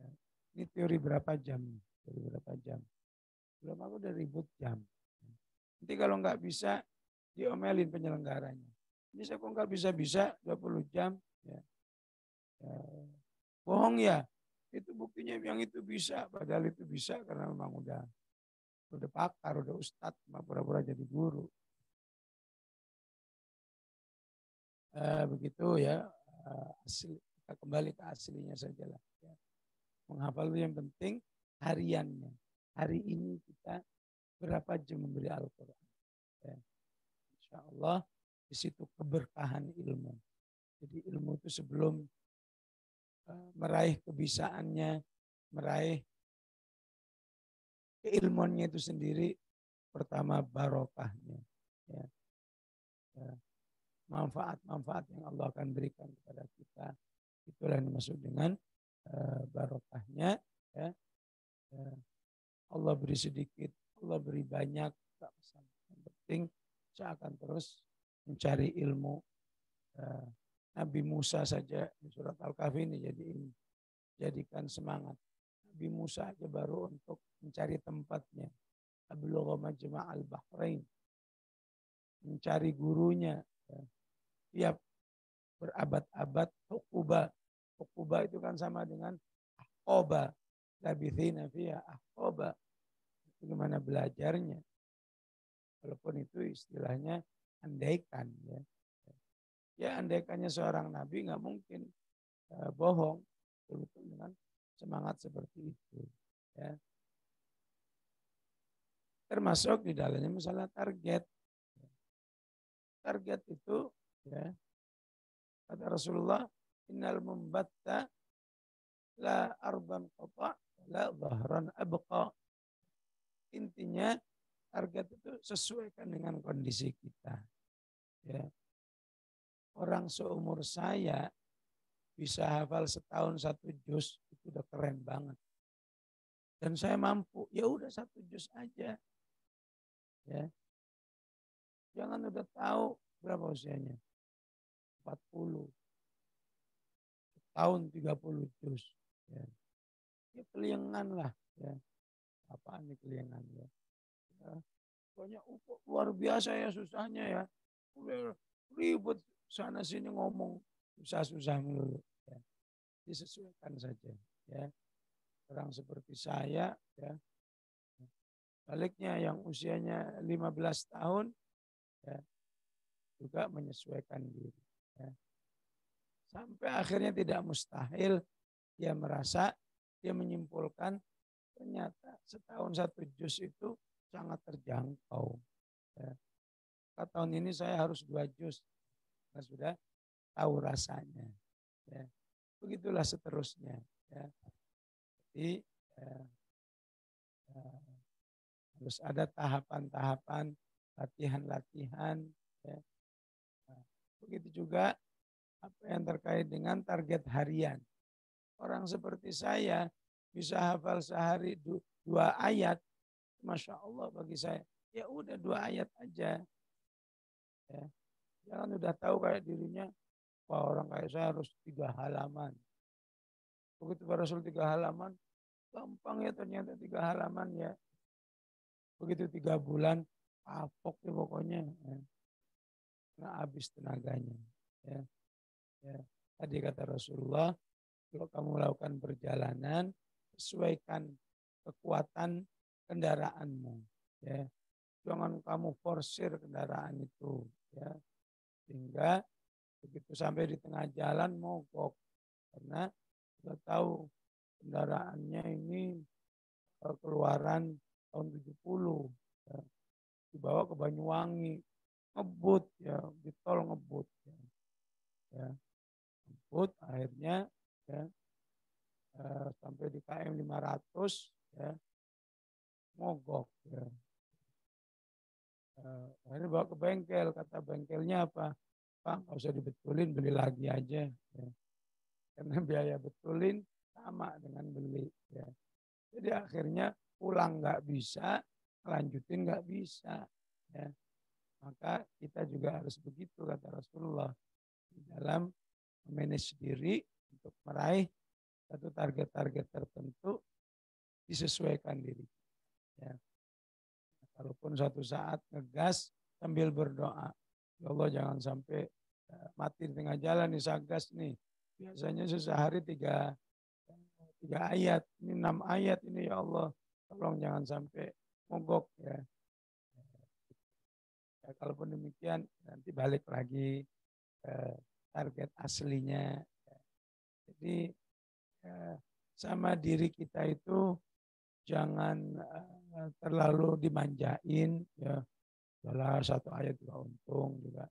Ya. Ini teori berapa jam? Teori berapa jam? Belum, aku udah ribut jam. Nanti kalau nggak bisa, diomelin penyelenggaranya. Ini saya kok nggak bisa-bisa 20 jam. Ya. Ya. Bohong ya, itu buktinya yang itu bisa. Padahal itu bisa karena memang udah pakar, udah ustadz, pura-pura jadi guru. Begitu ya, asli. Kita kembali ke aslinya saja lah. Ya. Menghafal itu yang penting hariannya. Hari ini kita berapa jam memberi Al-Quran. Ya. Insya Allah di situ keberkahan ilmu. Jadi ilmu itu sebelum meraih kebisaannya, meraih keilmuannya itu sendiri, pertama barokahnya. Ya. Ya. Manfaat-manfaat yang Allah akan berikan kepada kita, itulah yang dimaksud dengan barokahnya. Ya. Allah beri sedikit, Allah beri banyak, tak pesan. Yang penting saya akan terus mencari ilmu. Nabi Musa saja di surat Al-Kahfi ini jadikan semangat. Nabi Musa aja baru untuk mencari tempatnya. Ablugha majma'al bahrain. Mencari gurunya. Tiap berabad-abad Uquba. Uquba itu kan sama dengan Ahqaba. Labithina fiha Ahqaba. Bagaimana belajarnya. Walaupun itu istilahnya andaikan. Ya andaikannya seorang nabi nggak mungkin bohong. Betul dengan semangat seperti itu. Ya. Termasuk di dalamnya masalah target. Target itu ya, kata Rasulullah, innal mumbatta la arban qata la dhahran abqa. Intinya target itu sesuaikan dengan kondisi kita. Ya. Orang seumur saya bisa hafal setahun 1 juz, itu udah keren banget. Dan saya mampu, ya udah 1 juz aja. Ya. Jangan udah tahu berapa usianya. 40. Tahun 30 juz. Ya. Ya keliengan lah. Ya. Apaan nih keliengan ya. Ya. Pokoknya luar biasa ya susahnya ya. Udah ribet sana sini ngomong susah-susah melulu. Ya. Disesuaikan saja. Ya. Orang seperti saya ya. Baliknya yang usianya 15 tahun ya, juga menyesuaikan diri. Ya. Sampai akhirnya tidak mustahil dia merasa, dia menyimpulkan ternyata setahun 1 juz itu sangat terjangkau. Ya. Tahun ini saya harus 2 juz. Nah, sudah tahu rasanya. Ya. Begitulah seterusnya. Ya. Jadi harus ada tahapan-tahapan, latihan-latihan. Ya. Nah, begitu juga apa yang terkait dengan target harian. Orang seperti saya bisa hafal sehari 2 ayat, Masya Allah bagi saya. Ya udah 2 ayat aja. Ya. Jangan udah tahu kayak dirinya, wah orang kayak saya harus 3 halaman. Begitu Pak Rasul 3 halaman, gampang ya ternyata 3 halaman ya. Begitu 3 bulan, kapok ya pokoknya. Ya. Nah, habis tenaganya. Ya. Ya. Tadi kata Rasulullah, kalau kamu melakukan perjalanan, sesuaikan kekuatan kendaraanmu. Ya. Jangan kamu forsir kendaraan itu. Ya. Sehingga begitu sampai di tengah jalan mogok. Karena sudah tahu kendaraannya ini keluaran tahun 70. Ya. Dibawa ke Banyuwangi. Ngebut ya, di tol ngebut. Ya. Ya. Ngebut akhirnya ya, sampai di KM 500 ya, mogok. Ya. Akhirnya bawa ke bengkel, kata bengkelnya apa? Pak, nggak usah dibetulin, beli lagi aja. Ya. Karena biaya betulin sama dengan beli. Ya. Jadi akhirnya pulang nggak bisa, lanjutin nggak bisa. Ya. Maka kita juga harus begitu kata Rasulullah di dalam memanage diri untuk meraih satu target-target tertentu disesuaikan diri. Ya. Kalaupun suatu saat ngegas sambil berdoa, ya Allah jangan sampai mati di tengah jalan nih sagas nih. Biasanya sehari tiga ayat, ini 6 ayat ini ya Allah. Tolong jangan sampai mogok ya. Ya, kalaupun demikian nanti balik lagi ke target aslinya. Jadi sama diri kita itu jangan terlalu dimanjain ya. Dalam satu ayat juga untung juga.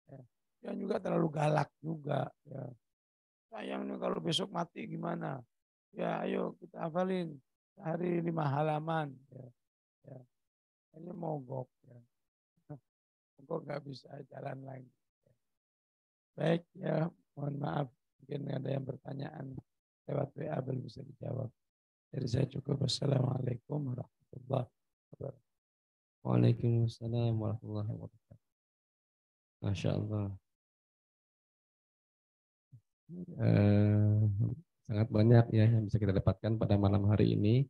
Ya. Jangan juga terlalu galak juga ya. Sayang nih kalau besok mati gimana? Ya ayo kita hafalin sehari 5 halaman ya. Ya. Hanya mogok ya. Mogok nggak bisa jalan lagi. Baik ya, mohon maaf mungkin ada yang pertanyaan lewat WA belum bisa dijawab. Dari saya cukup. Wassalamualaikum warahmatullahi wabarakatuh. Waalaikumsalam warahmatullahi wabarakatuh. Masya Allah. Sangat banyak ya yang bisa kita dapatkan pada malam hari ini.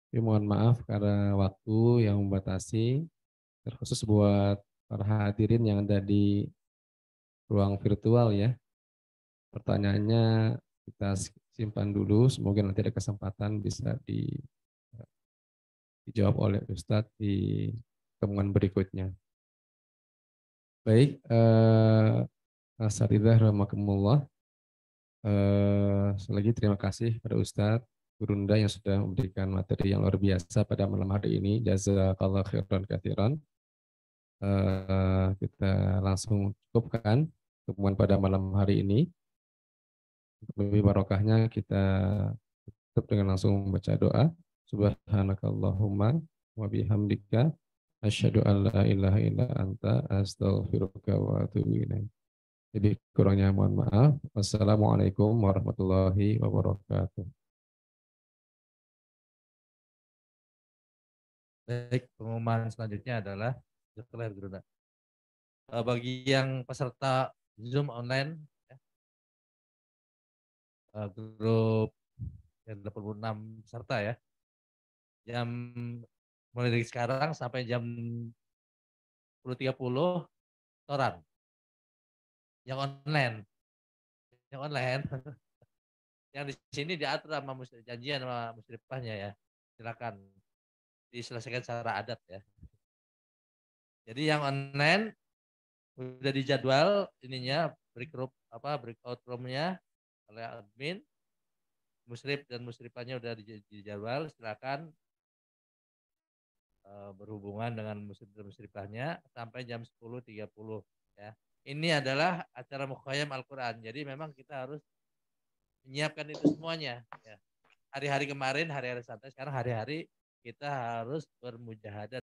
Tapi mohon maaf karena waktu yang membatasi, terkhusus buat para hadirin yang ada di ruang virtual ya. Pertanyaannya kita simpan dulu, semoga nanti ada kesempatan bisa dijawab oleh Ustadz di pertemuan berikutnya. Baik, Asatidzah rahimakumullah. Selagi terima kasih pada Ustadz Gurunda yang sudah memberikan materi yang luar biasa pada malam hari ini. Jazakallah khairan katsiran. Kita langsung cukupkan pertemuan pada malam hari ini. Lebih barokahnya kita tutup dengan langsung membaca doa. Subhanakallahumma wa bihamdika asyhadu an la ilaha illa anta astaghfiruka wa atubu ilaik. Jadi kurangnya mohon maaf. Wassalamualaikum warahmatullahi wabarakatuh. Baik, pengumuman selanjutnya adalah bagi yang peserta Zoom online grup 86 peserta ya. Jam mulai dari sekarang sampai jam 10.30 setoran. Yang online. Yang di sini diatur sama janjian sama musyrifahnya ya. Silakan diselesaikan secara adat ya. Jadi yang online udah dijadwal ininya breakout roomnya oleh admin, musyrif dan musyrifahnya udah dijadwal, silakan berhubungan dengan musyrif dan musyrifahnya sampai jam 10.30 ya. Ini adalah acara Mukhayyam Al-Quran. Jadi memang kita harus menyiapkan itu semuanya ya. Hari-hari kemarin hari-hari santai, sekarang hari-hari kita harus bermujahadah